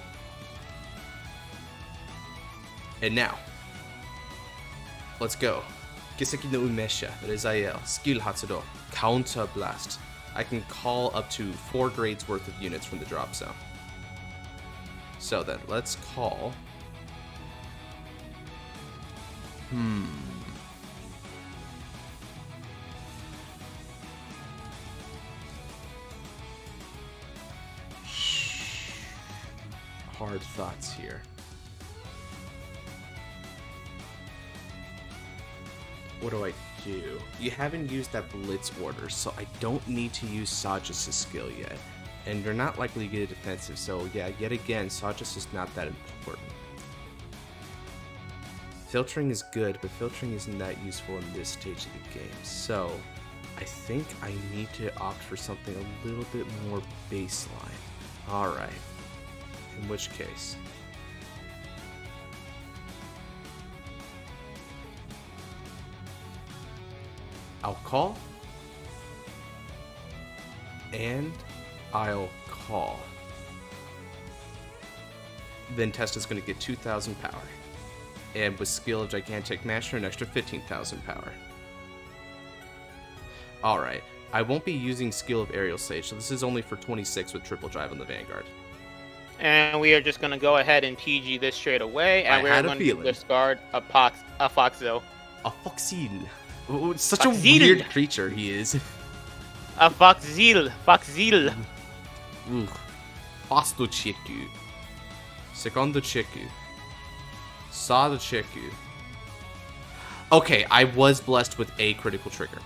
And now, let's go. Giseki no Umesha, Rezael, Skill Hatsudo, Counter Blast. I can call up to 4 grades worth of units from the drop zone. So then, let's call... Hard thoughts here. What do I do? You haven't used that Blitz order, so I don't need to use Sajas' skill yet. And you're not likely to get a defensive, so yeah, yet again, Sajas is not that important. Filtering is good, but filtering isn't that useful in this stage of the game. So, I think I need to opt for something a little bit more baseline. Alright. In which case... I'll call. And I'll call. Ventesta's going to get 2,000 power. And with skill of Gigantic Master, an extra 15,000 power. Alright, I won't be using skill of Aerial Sage, so this is only for 26 with triple drive on the Vanguard. And we are just going to go ahead and PG this straight away, and we're going to discard a Foxil. A Foxil. Oh, it's such Foxil. A weird creature he is. A Foxil. Foxil. Pasto Cheku. Secondo Cheku. Sada Cheku. Okay, I was blessed with a critical trigger.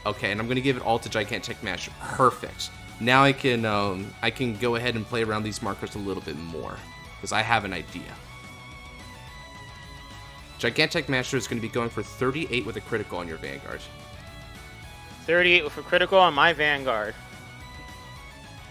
Okay, and I'm going to give it all to Gigantic Master. Perfect. Now I can go ahead and play around these markers a little bit more, because I have an idea. Gigantic Master is going to be going for 38 with a critical on your Vanguard. 38 with a critical on my Vanguard.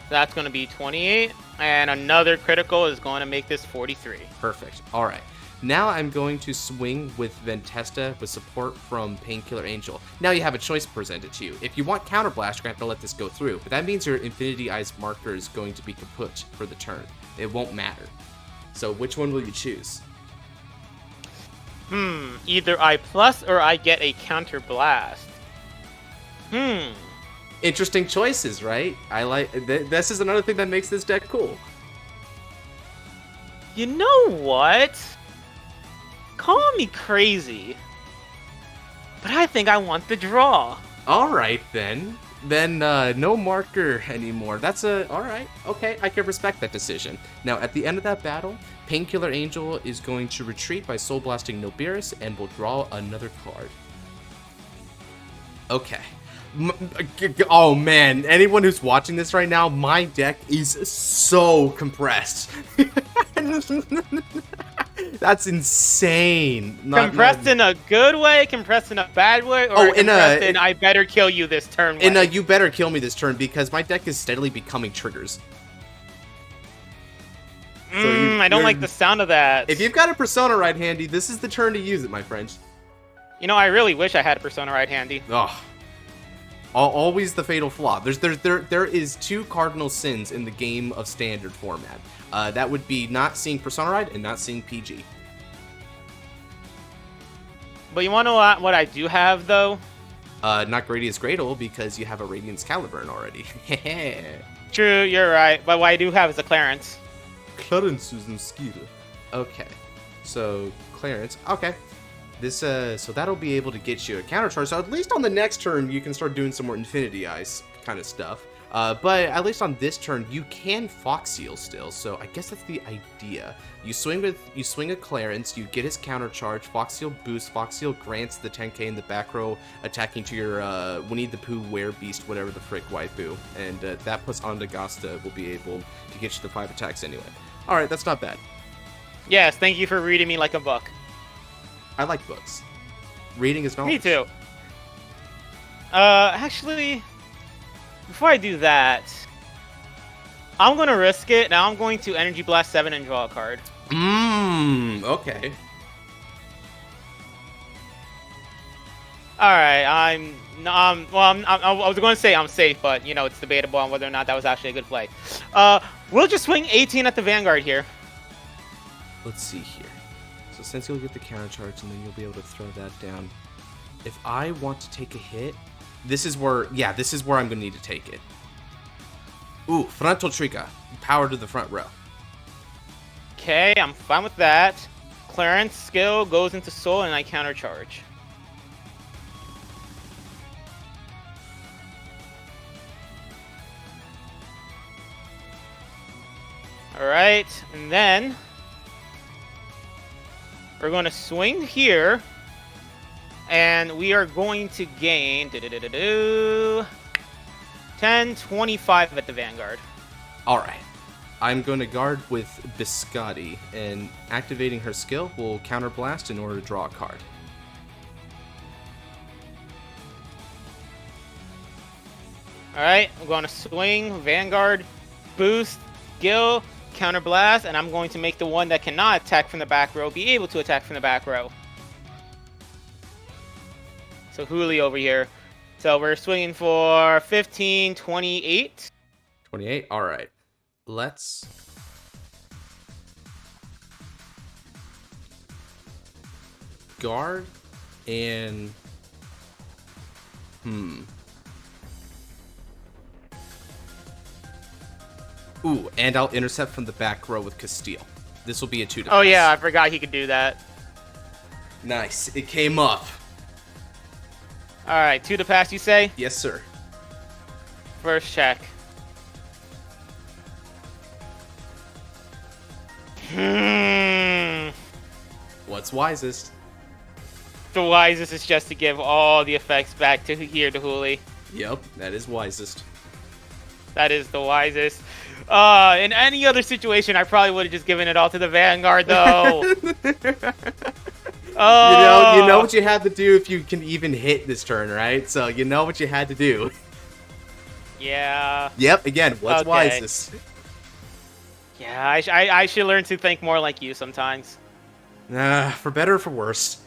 That's going to be 28, and another critical is going to make this 43. Perfect. All right. Now I'm going to swing with Ventesta with support from Painkiller Angel. Now you have a choice presented to you. If you want Counterblast, you're going to have to let this go through, but that means your Infinity Eyes marker is going to be kaput for the turn. It won't matter. So which one will you choose? Either I plus or I get a Counter Blast. Interesting choices, right? I like this is another thing that makes this deck cool. You know what? Call me crazy, but I think I want the draw. All right, then. Then no marker anymore. That's all right. Okay, I can respect that decision. Now, at the end of that battle, Painkiller Angel is going to retreat by Soul Blasting Nilberis and will draw another card. Okay. Oh man, anyone who's watching this right now, my deck is so compressed. That's insane. Compressed in a good way, compressed in a bad way, or compressed in I better kill you this turn way? In a you better kill me this turn, because my deck is steadily becoming triggers. I don't like the sound of that. If you've got a Persona right handy, this is the turn to use it, my friend. You know, I really wish I had a Persona right handy. Oh. Always the fatal flaw. There is two cardinal sins in the game of standard format. That would be not seeing Persona Ride and not seeing PG. But you want to know what I do have, though? Not Gradius Gradle, because you have a Radiance Caliburn already. True, you're right. But what I do have is a Clarence. Clarence is mosquito. Okay. So, Clarence. Okay. This, so that'll be able to get you a counter charge. So at least on the next turn, you can start doing some more Infinity Eyes kind of stuff. But at least on this turn, you can Foxil still. So I guess that's the idea. You swing a Clarence, you get his counter charge. Foxil boosts. Foxil grants the 10k in the back row, attacking to your Winnie the Pooh Werebeast, whatever the frick waifu, and that plus Anotogaster will be able to get you the 5 attacks anyway. All right, that's not bad. Yes, thank you for reading me like a book. I like books. Reading is knowledge. Me too. Actually, before I do that, I'm going to risk it. Now I'm going to Energy Blast 7 and draw a card. Okay. Alright, I was going to say I'm safe, but, you know, it's debatable on whether or not that was actually a good play. We'll just swing 18 at the Vanguard here. Let's see here. So since you'll get the counter charge, and then you'll be able to throw that down. If I want to take a hit, this is where I'm going to need to take it. Ooh, frontal trigger. Power to the front row. Okay, I'm fine with that. Clarence skill goes into soul, and I counter charge. Alright, and then we're going to swing here, and we are going to gain 10-25 at the Vanguard. Alright. I'm going to guard with Biscotti, and activating her skill will counterblast in order to draw a card. Alright, I'm going to swing, Vanguard, boost, skill, counterblast, and I'm going to make the one that cannot attack from the back row be able to attack from the back row. So Huuli over here. So we're swinging for 15, 28. 28? Alright. Let's... guard and... Ooh, and I'll intercept from the back row with Castile. This will be a 2 to Oh yeah, I forgot he could do that. Nice. It came up. Alright, 2 to pass, you say? Yes, sir. First check. What's wisest? The wisest is just to give all the effects back to here to Huuli. Yep, that is wisest. That is the wisest. In any other situation, I probably would have just given it all to the Vanguard, though. You know what you had to do if you can even hit this turn, right? So you know what you had to do. Yeah. Yep. Again, what's Okay. wisest? Yeah, I should learn to think more like you sometimes. For better or for worse.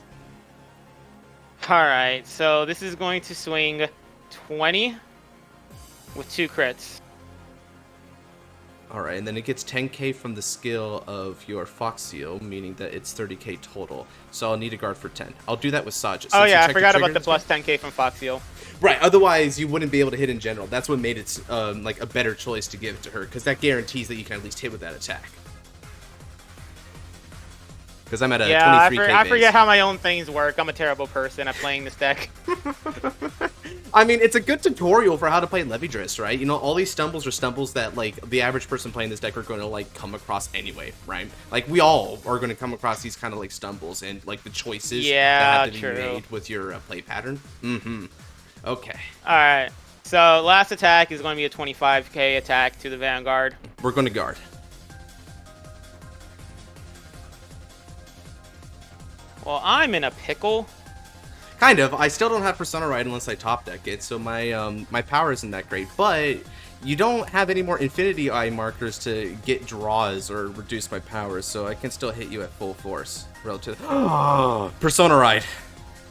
Alright, so this is going to swing 20 with 2 crits. Alright, and then it gets 10k from the skill of your Foxil, meaning that it's 30k total. So I'll need a guard for 10. I'll do that with Saja. Oh yeah, I forgot about the plus 10k from Foxil. Right, otherwise you wouldn't be able to hit in general. That's what made it like a better choice to give it to her, because that guarantees that you can at least hit with that attack. Because I'm at a 23k base. I forget how my own things work. I'm a terrible person at playing this deck. I mean, it's a good tutorial for how to play Levidras, right? You know, all these stumbles are stumbles that, like, the average person playing this deck are going to, like, come across anyway, right? Like, we all are going to come across these kind of, like, stumbles and, like, the choices that have to be made with your play pattern. Okay. Alright. So, last attack is going to be a 25k attack to the Vanguard. We're going to guard. Well, I'm in a pickle. Kind of. I still don't have Persona Ride unless I top deck it, so my my power isn't that great. But You don't have any more Infinity Eye markers to get draws or reduce my powers, so I can still hit you at full force. Relative. Persona Ride.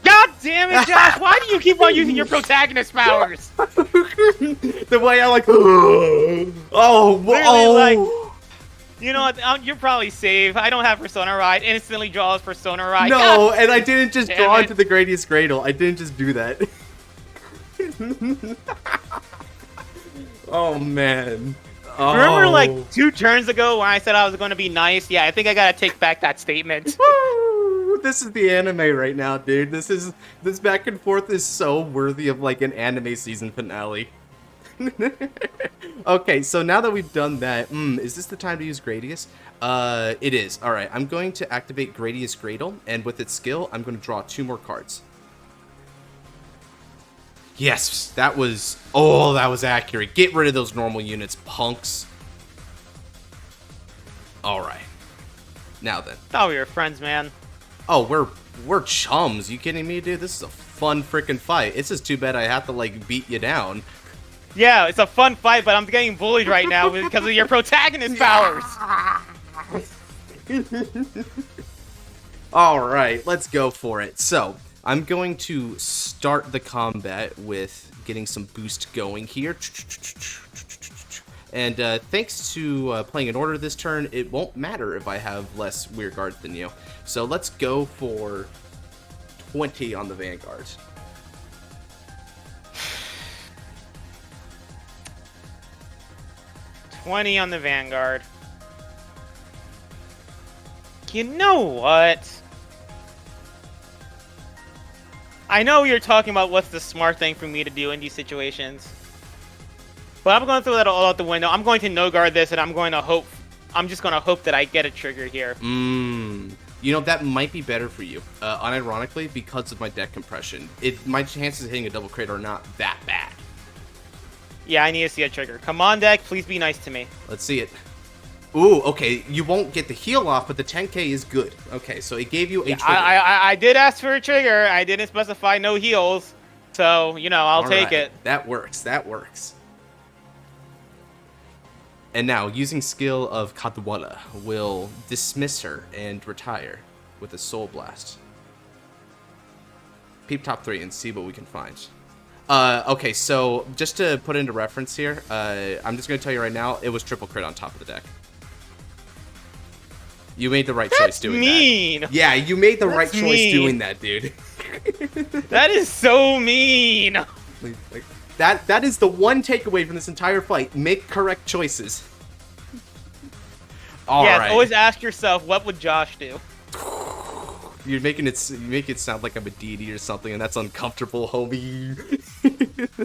God damn it, Josh! Why do you keep on using your protagonist powers? The way I like. Oh, Literally, like, you know what? You're probably safe. I don't have Persona Ride. Instantly draws Persona Ride. No, God and I didn't just damn draw it. into the Gradius Cradle. I didn't just do that. Oh man. Oh. Remember, like 2 turns ago when I said I was going to be nice? Yeah, I think I gotta take back that statement. Woo! This is the anime right now, dude. This back and forth is so worthy of like an anime season finale. Okay, so now that we've done that, is this the time to use Gradius? It is. All right, I'm going to activate Gradius Cradle, and with its skill, I'm going to draw 2 more cards. Yes, that was accurate. Get rid of those normal units, punks. All right. Now then. Thought we were friends, man. Oh, we're chums. You kidding me, dude? This is a fun freaking fight. It's just too bad I have to like beat you down. Yeah, it's a fun fight, but I'm getting bullied right now because of your protagonist powers. All right, let's go for it. So, I'm going to start the combat with getting some boost going here. And thanks to playing in order this turn, it won't matter if I have less Rear Guards than you. So let's go for 20 on the Vanguard. $20 on the Vanguard. You know what? I know you're talking about what's the smart thing for me to do in these situations. But I'm going to throw that all out the window. I'm going to no-guard this, and I'm just going to hope that I get a trigger here. You know, that might be better for you, unironically, because of my deck compression. My chances of hitting a double crit are not that bad. Yeah, I need to see a trigger. Come on, deck. Please be nice to me. Let's see it. Ooh, okay. You won't get the heal off, but the 10k is good. Okay, so it gave you a trigger. I did ask for a trigger. I didn't specify no heals. So, you know, I'll take it. That works. That works. And now, using skill of Kadwala will dismiss her and retire with a Soul Blast. Peep top 3 and see what we can find. Okay, so just to put into reference here, I'm just going to tell you right now, it was triple crit on top of the deck. You made the right choice doing mean. that. Yeah, you made the right choice doing that, dude. That is so mean. Like, that is the one takeaway from this entire fight. Make correct choices. All right. Always ask yourself, what would Josh do? You make it sound like I'm a deity or something, and that's uncomfortable, homie.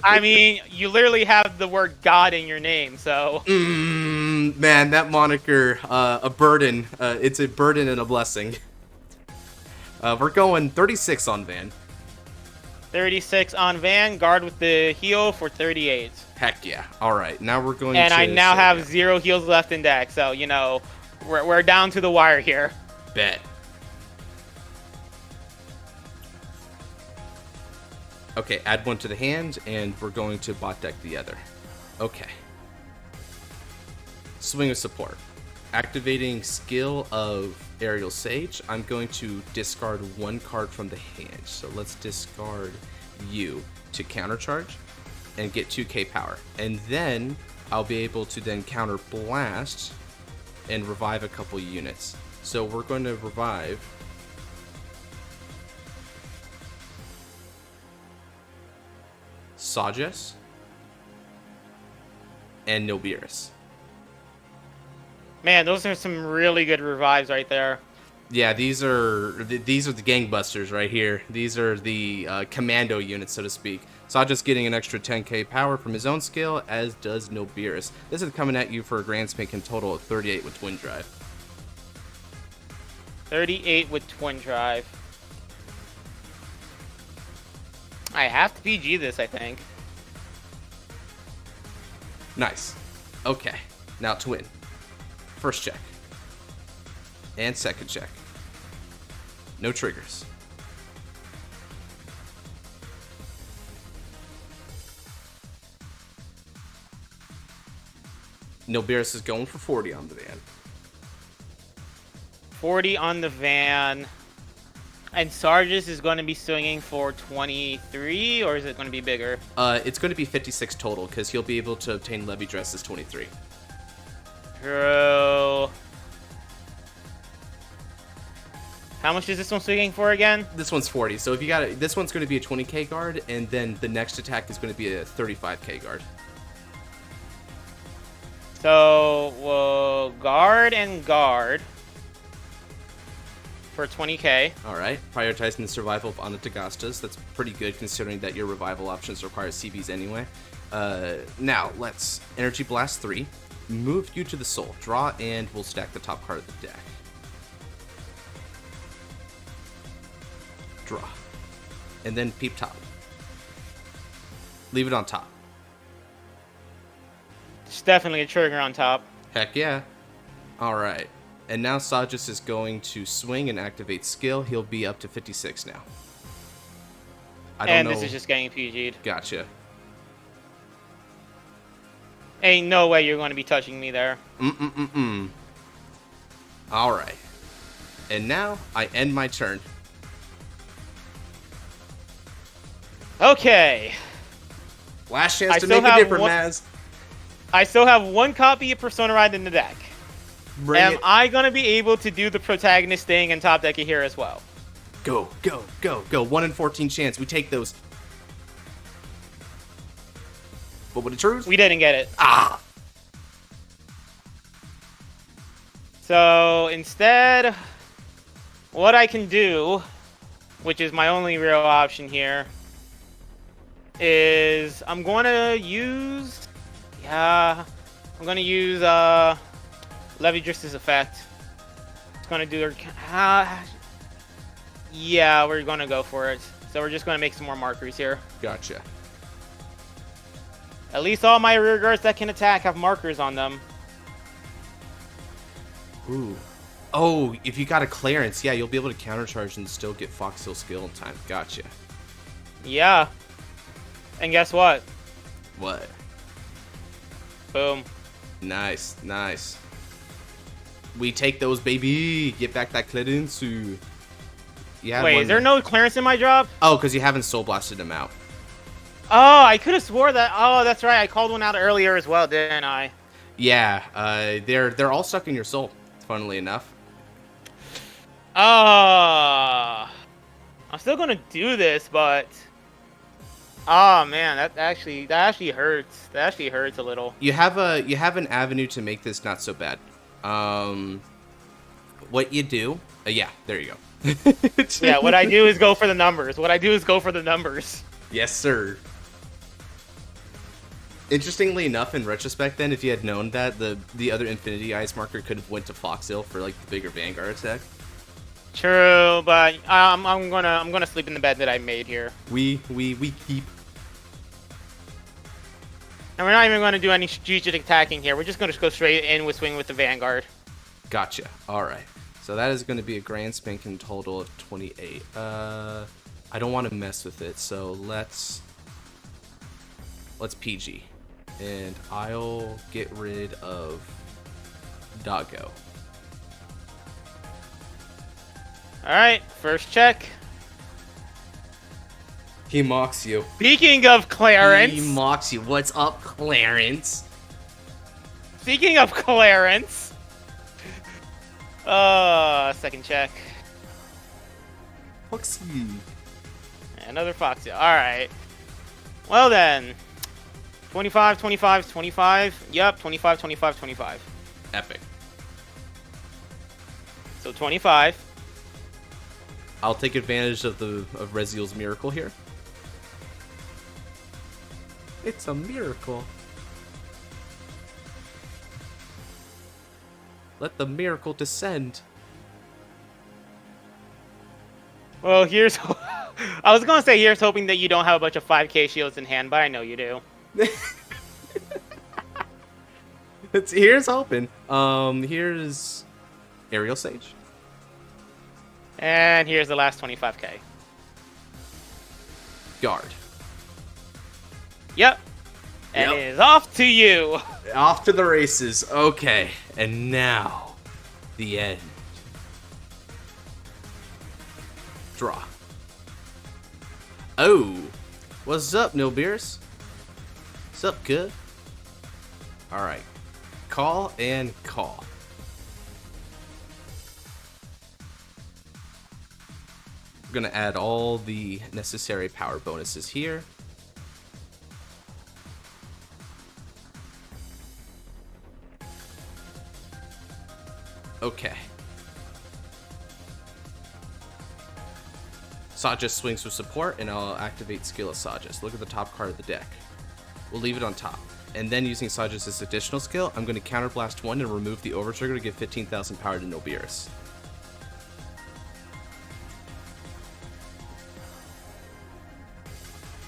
I mean, you literally have the word God in your name, so. Man, that moniker, a burden. It's a burden and a blessing. We're going 36 on Van. 36 on Vanguard with the heal for 38. Heck yeah. All right, now we're going and to... I now have 0 heals left in deck, so, you know, we're down to the wire here. Bet. Okay, add 1 to the hand, and we're going to bot deck the other. Okay. Swing of Support. Activating skill of Aerial Sage, I'm going to discard 1 card from the hand. So let's discard you to countercharge and get 2k power. And then I'll be able to then counter blast and revive a couple units. So we're going to revive Sages and Nobiris. Man, those are some really good revives right there. Yeah, these are the gangbusters right here. These are the commando units, so to speak. Saja's getting an extra 10k power from his own skill, as does Nobiris. This is coming at you for a grand spanking total of 38 with Twin Drive. 38 with Twin Drive. I have to PG this, I think. Nice. Okay, now Twin. First check. And second check. No triggers. Nilberis is going for 40 on the van. 40 on the van. And Sargis is going to be swinging for 23, or is it going to be bigger? It's going to be 56 total, because he'll be able to obtain Levidras as 23. True. How much is this one swinging for again? This one's 40, so if you got it, this one's going to be a 20k guard, and then the next attack is going to be a 35k guard. So, we'll guard and guard for 20k. Alright, prioritizing the survival of Anotagastas. That's pretty good considering that your revival options require CBs anyway. Now, let's Energy Blast 3. Move you to the soul. Draw, and we'll stack the top card of the deck. Draw. And then peep top. Leave it on top. It's definitely a trigger on top. Heck yeah. Alright. And now Sajus is going to swing and activate skill. He'll be up to 56 now. I don't know. This is just getting PG'd. Gotcha. Ain't no way you're going to be touching me there. Alright. And now, I end my turn. Okay. Last chance to make a difference, Maz. I still have one copy of Persona Ride in the deck. Am I going to be able to do the protagonist thing and top deck it here as well? Go, go, go, go. 1 in 14 chance. We take those. What would it choose? We didn't get it. Ah! So instead, what I can do, which is my only real option here, is I'm going to use... Yeah, I'm going to use... Levidras' effect. It's gonna do her. Yeah, we're gonna go for it. So we're just gonna make some more markers here. Gotcha. At least all my rear guards that can attack have markers on them. Ooh. Oh, if you got a Clarence, yeah, you'll be able to countercharge and still get Foxil skill in time. Gotcha. Yeah. And guess what? What? Boom. Nice, nice. We take those, baby. Get back that Clarence. Wait, is there no Clarence in my drop? Oh, because you haven't soul blasted him out. Oh, I could have swore that. Oh, that's right. I called one out earlier as well, didn't I? Yeah, they're all stuck in your soul, funnily enough. I'm still gonna do this, but oh man, that actually hurts. That actually hurts a little. You have an avenue to make this not so bad. What you do? Yeah, there you go. Yeah, what I do is go for the numbers. Yes, sir. Interestingly enough, in retrospect, then, if you had known that, the other Infinity Ice marker could have went to Foxil for like the bigger Vanguard attack. True, but I'm gonna sleep in the bed that I made here. We keep. And we're not even going to do any strategic attacking here. We're just going to go straight in with swing with the Vanguard. Gotcha. All right. So that is going to be a grand spanking total of 28. I don't want to mess with it, so let's PG. And I'll get rid of Doggo. All right, first check. He mocks you. Speaking of Clarence. He mocks you. What's up, Clarence? Speaking of Clarence. Second check. Foxy. Another Foxil. Alright. Well then. 25, 25, 25. Yep, 25, 25, 25. Epic. So 25. I'll take advantage of Rezael's miracle here. It's a miracle. Let the miracle descend. Well, here's... I was going to say here's hoping that you don't have a bunch of 5k shields in hand, but I know you do. Here's hoping. Here's Aerial Sage. And here's the last 25k. Guard. Yep. And Yep. it is off to you. Off to the races. Okay, and now the end. Draw. Oh, what's up, no beers? What's up, good? All right, call and call. We're gonna add all the necessary power bonuses here. Okay. Sajas swings with support, and I'll activate skill of Sajas. Look at the top card of the deck. We'll leave it on top. And then using Sajas' additional skill, I'm going to counterblast 1 and remove the overtrigger to give 15,000 power to Nobiris.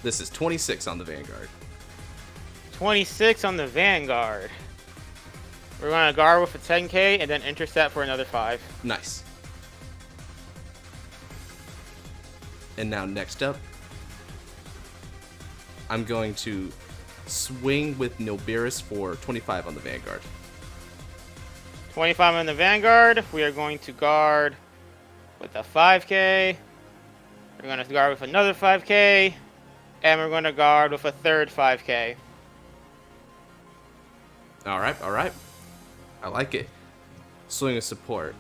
This is 26 on the Vanguard. 26 on the Vanguard. We're going to guard with a 10k and then intercept for another 5. Nice. And now next up, I'm going to swing with Nobiris for 25 on the Vanguard. 25 on the Vanguard. We are going to guard with a 5k. We're going to guard with another 5k. And we're going to guard with a third 5k. Alright, alright. I like it. Swing of support.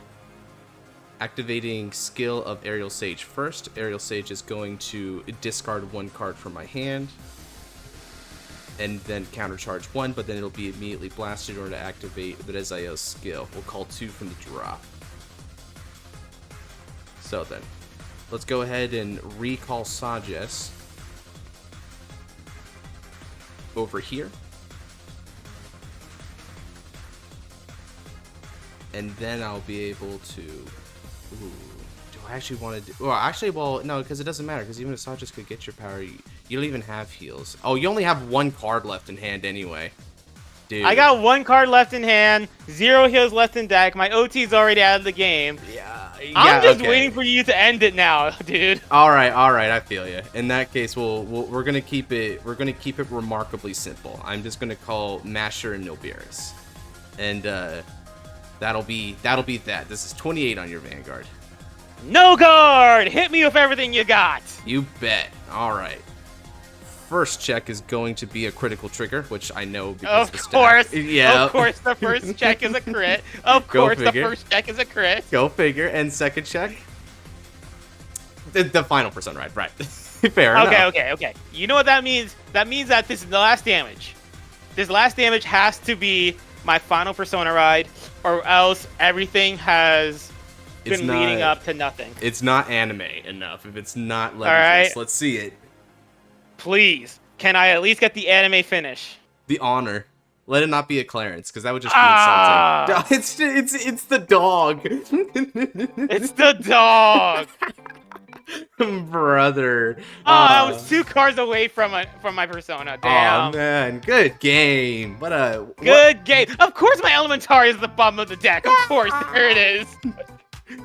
Activating skill of Aerial Sage first. Aerial Sage is going to discard 1 card from my hand. And then countercharge 1, but then it'll be immediately blasted in order to activate the Rezael's skill. We'll call 2 from the drop. So then, let's go ahead and recall Sajas over here. And then I'll be able to... Ooh, do I actually want to do... Well, actually, well, no, because it doesn't matter. Because even if Sajas could get your power, you don't even have heals. Oh, you only have 1 card left in hand anyway. Dude. I got 1 card left in hand, 0 heals left in deck. My OT's already out of the game. I'm just waiting for you to end it now, dude. All right, I feel you. In that case, we're gonna keep it remarkably simple. I'm just gonna call Masher and Nobiris, and that'll be that. This is 28 on your Vanguard. No guard. Hit me with everything you got. You bet. All right. First check is going to be a critical trigger, which I know because of course. Yeah. Of course, the first check is a crit. Of course, the first check is a crit. Go figure. And second check, the final Persona ride, right? Fair enough. Okay. You know what that means? That means that this is the last damage. This last damage has to be my final Persona ride, or else everything has been leading up to nothing. It's not anime enough. If it's not Levidras, right. Let's see it. Please, can I at least get the anime finish? The honor. Let it not be a Clarence, because that would just be insulting. It's the dog. It's the dog. Brother. I was 2 cards away from my Persona. Damn. Oh man, good game. Good game. Of course, my Elementaria is the bottom of the deck. Of course, there it is.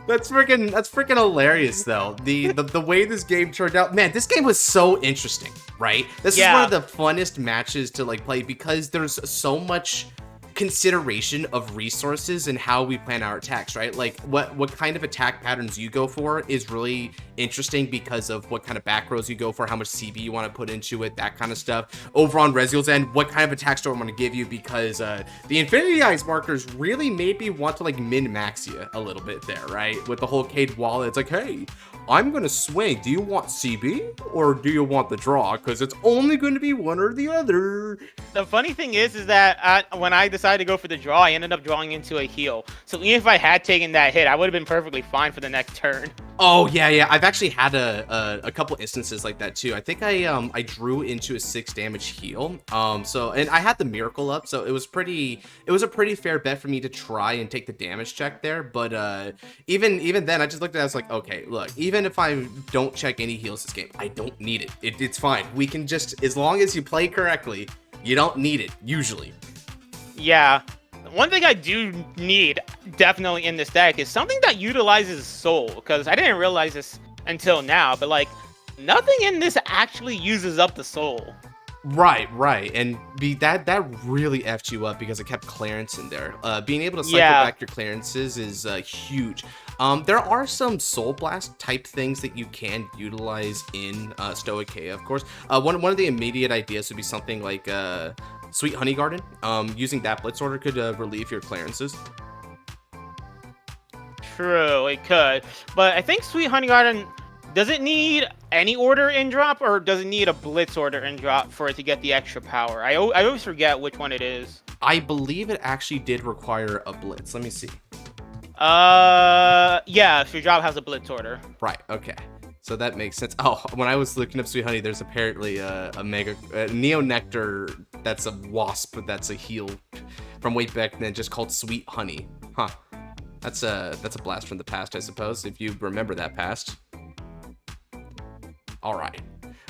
That's freaking hilarious though. The way this game turned out, man, this game was so interesting, right? This is one of the funnest matches to like play because there's so much consideration of resources and how we plan our attacks, right? Like what kind of attack patterns you go for is really interesting because of what kind of back rows you go for, how much CB you want to put into it, that kind of stuff. Over on Rezael's end, what kind of attack store I'm going to give you, because the Infinity Eyes markers really made me want to like min-max you a little bit there, right? With the whole Cade wallet, it's like, hey, I'm going to swing. Do you want CB or do you want the draw? Because it's only going to be one or the other. The funny thing is that when I decided to go for the draw, I ended up drawing into a heal. So even if I had taken that hit, I would have been perfectly fine for the next turn. Oh yeah. I've actually had a couple instances like that too. I think I drew into a 6 damage heal. And I had the miracle up, so it was a pretty fair bet for me to try and take the damage check there. But even then, I just looked at it, I was like, okay, look, even if I don't check any heals this game, I don't need it. It's fine. We can just, as long as you play correctly, you don't need it usually. Yeah. One thing I do need definitely in this deck is something that utilizes soul, because I didn't realize this until now, but like nothing in this actually uses up the soul. Right, and that really effed you up because it kept Clarence in there. Being able to cycle Yeah. back your Clarences is huge. There are some Soul Blast type things that you can utilize in Stoicheia, of course. One of the immediate ideas would be something like Sweet Honey Garden. Using that Blitz Order could relieve your Clarences. True, it could. But I think Sweet Honey Garden, does it need any order in drop, or does it need a Blitz order in drop for it to get the extra power? I always forget which one it is. I believe it actually did require a Blitz. Let me see. Yeah, if your drop has a Blitz order. Right, okay. So that makes sense. Oh, when I was looking up Sweet Honey, there's apparently a Neo Nectar that's a wasp that's a heal from way back then, just called Sweet Honey. Huh. That's a blast from the past, I suppose, if you remember that past. All right.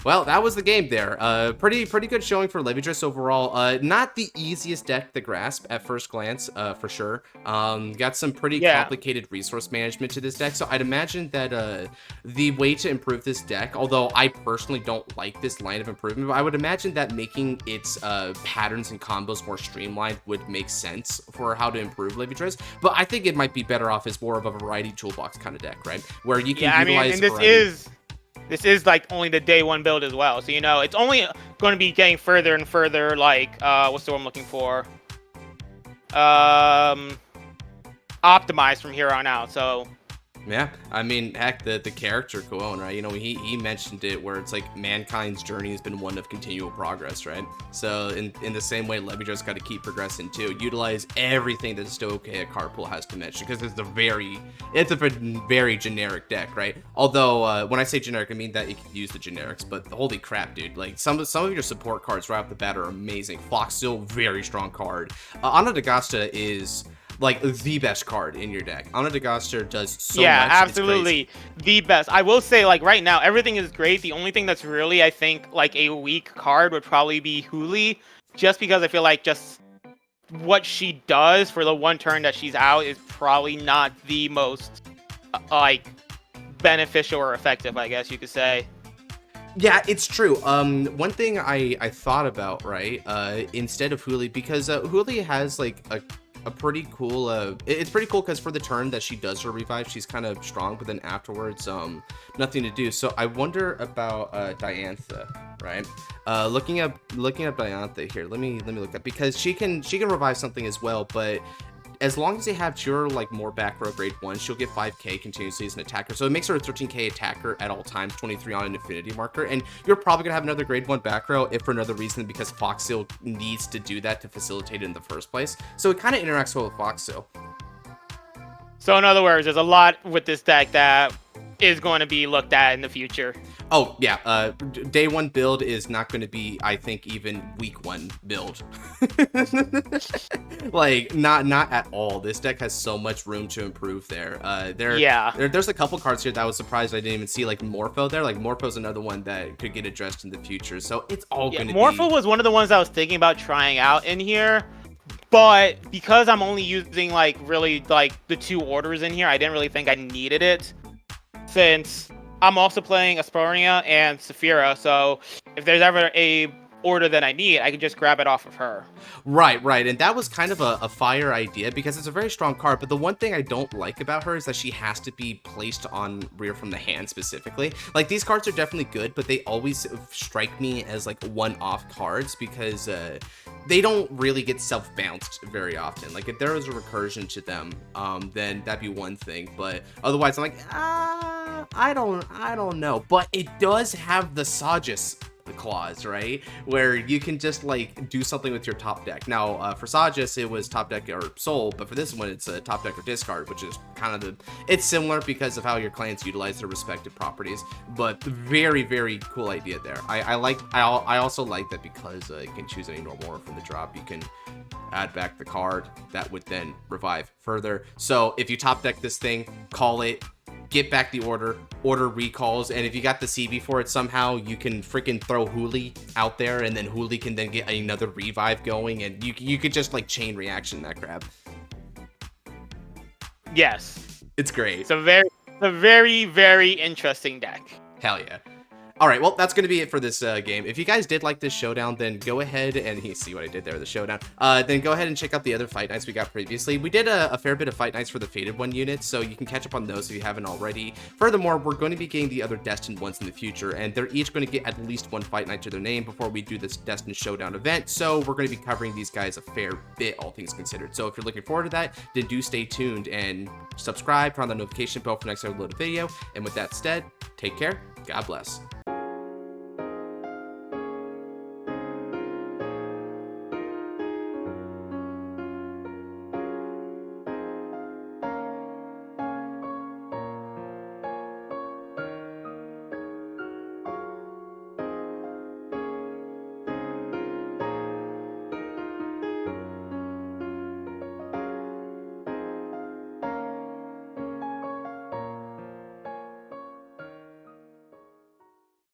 Well, that was the game there. Pretty good showing for Levidras overall. Not the easiest deck to grasp at first glance, for sure. Got some pretty complicated resource management to this deck, so I'd imagine that the way to improve this deck, although I personally don't like this line of improvement, but I would imagine that making its patterns and combos more streamlined would make sense for how to improve Levidras. But I think it might be better off as more of a variety toolbox kind of deck, right? Where you can utilize This is like only the day one build as well, so it's only going to be getting further and further. Like, what's the word I'm looking for? Optimized from here on out. So yeah, I mean, heck, the character Kuon, right? He mentioned it where it's like mankind's journey has been one of continual progress, right? So in the same way, Levidras got to keep progressing too. Utilize everything that Stoicheia card pool has to mention because it's a very generic deck, right? Although when I say generic, I mean that it can use the generics. But holy crap, dude! Like some of your support cards right off the bat are amazing. Foxil, very strong card. Anotogaster is like the best card in your deck. Anotogaster does so much. Yeah, absolutely the best. I will say, like, right now everything is great. The only thing that's really, I think, like a weak card would probably be Huuli, just because I feel like just what she does for the one turn that she's out is probably not the most like beneficial or effective, I guess you could say. Yeah, it's true. One thing I thought about, right, instead of Huuli, because Huuli has like a pretty cool it's pretty cool because for the turn that she does her revive, she's kind of strong, but then afterwards nothing to do. So I wonder about Diantha, right? Looking up Diantha here. Let me look up, because she can revive something as well, but as long as they have pure, like, more back row grade 1, she'll get 5k continuously as an attacker. So it makes her a 13k attacker at all times, 23 on an infinity marker. And you're probably going to have another grade 1 back row, if for another reason, because Foxil needs to do that to facilitate it in the first place. So it kind of interacts well with Foxil. So in other words, there's a lot with this deck that is going to be looked at in the future. Oh, yeah. Day 1 build is not going to be, I think, even week 1 build. Like, not at all. This deck has so much room to improve there. There's a couple cards here that I was surprised I didn't even see, like Morpho there. Like, Morpho's another one that could get addressed in the future. So it's all going to be... Morpho was one of the ones I was thinking about trying out in here. But because I'm only using, like, really, like, the 2 orders in here, I didn't really think I needed it. Since I'm also playing Aspronia and Saphira, so if there's ever a order that I need, I can just grab it off of her. Right. And that was kind of a fire idea because it's a very strong card. But the one thing I don't like about her is that she has to be placed on rear from the hand specifically. Like, these cards are definitely good, but they always strike me as like one-off cards because they don't really get self-bounced very often. Like, if there was a recursion to them, then that'd be one thing. But otherwise, I'm like, I don't know. But it does have the Sages clause, right, where you can just like do something with your top deck. Now for Sages it was top deck or soul, but for this one it's a top deck or discard, which is kind of it's similar because of how your clans utilize their respective properties, but very cool idea there. I also like that because you can choose any normal order from the drop. You can add back the card that would then revive further. So if you top deck this thing, call it, get back the order recalls, and if you got the CB for it somehow, you can freaking throw Huuli out there, and then Huuli can then get another revive going, and you could just like chain reaction that crap. Yes, it's great. It's a very very interesting deck. Hell yeah. All right, well, that's going to be it for this game. If you guys did like this showdown, then go ahead and you see what I did there, the showdown. Then go ahead and check out the other fight nights we got previously. We did a fair bit of fight nights for the Fated One units, so you can catch up on those if you haven't already. Furthermore, we're going to be getting the other Destined ones in the future, and they're each going to get at least one fight night to their name before we do this Destined Showdown event, so we're going to be covering these guys a fair bit, all things considered. So if you're looking forward to that, then do stay tuned and subscribe, turn on the notification bell for next uploaded video. And with that said, take care, God bless.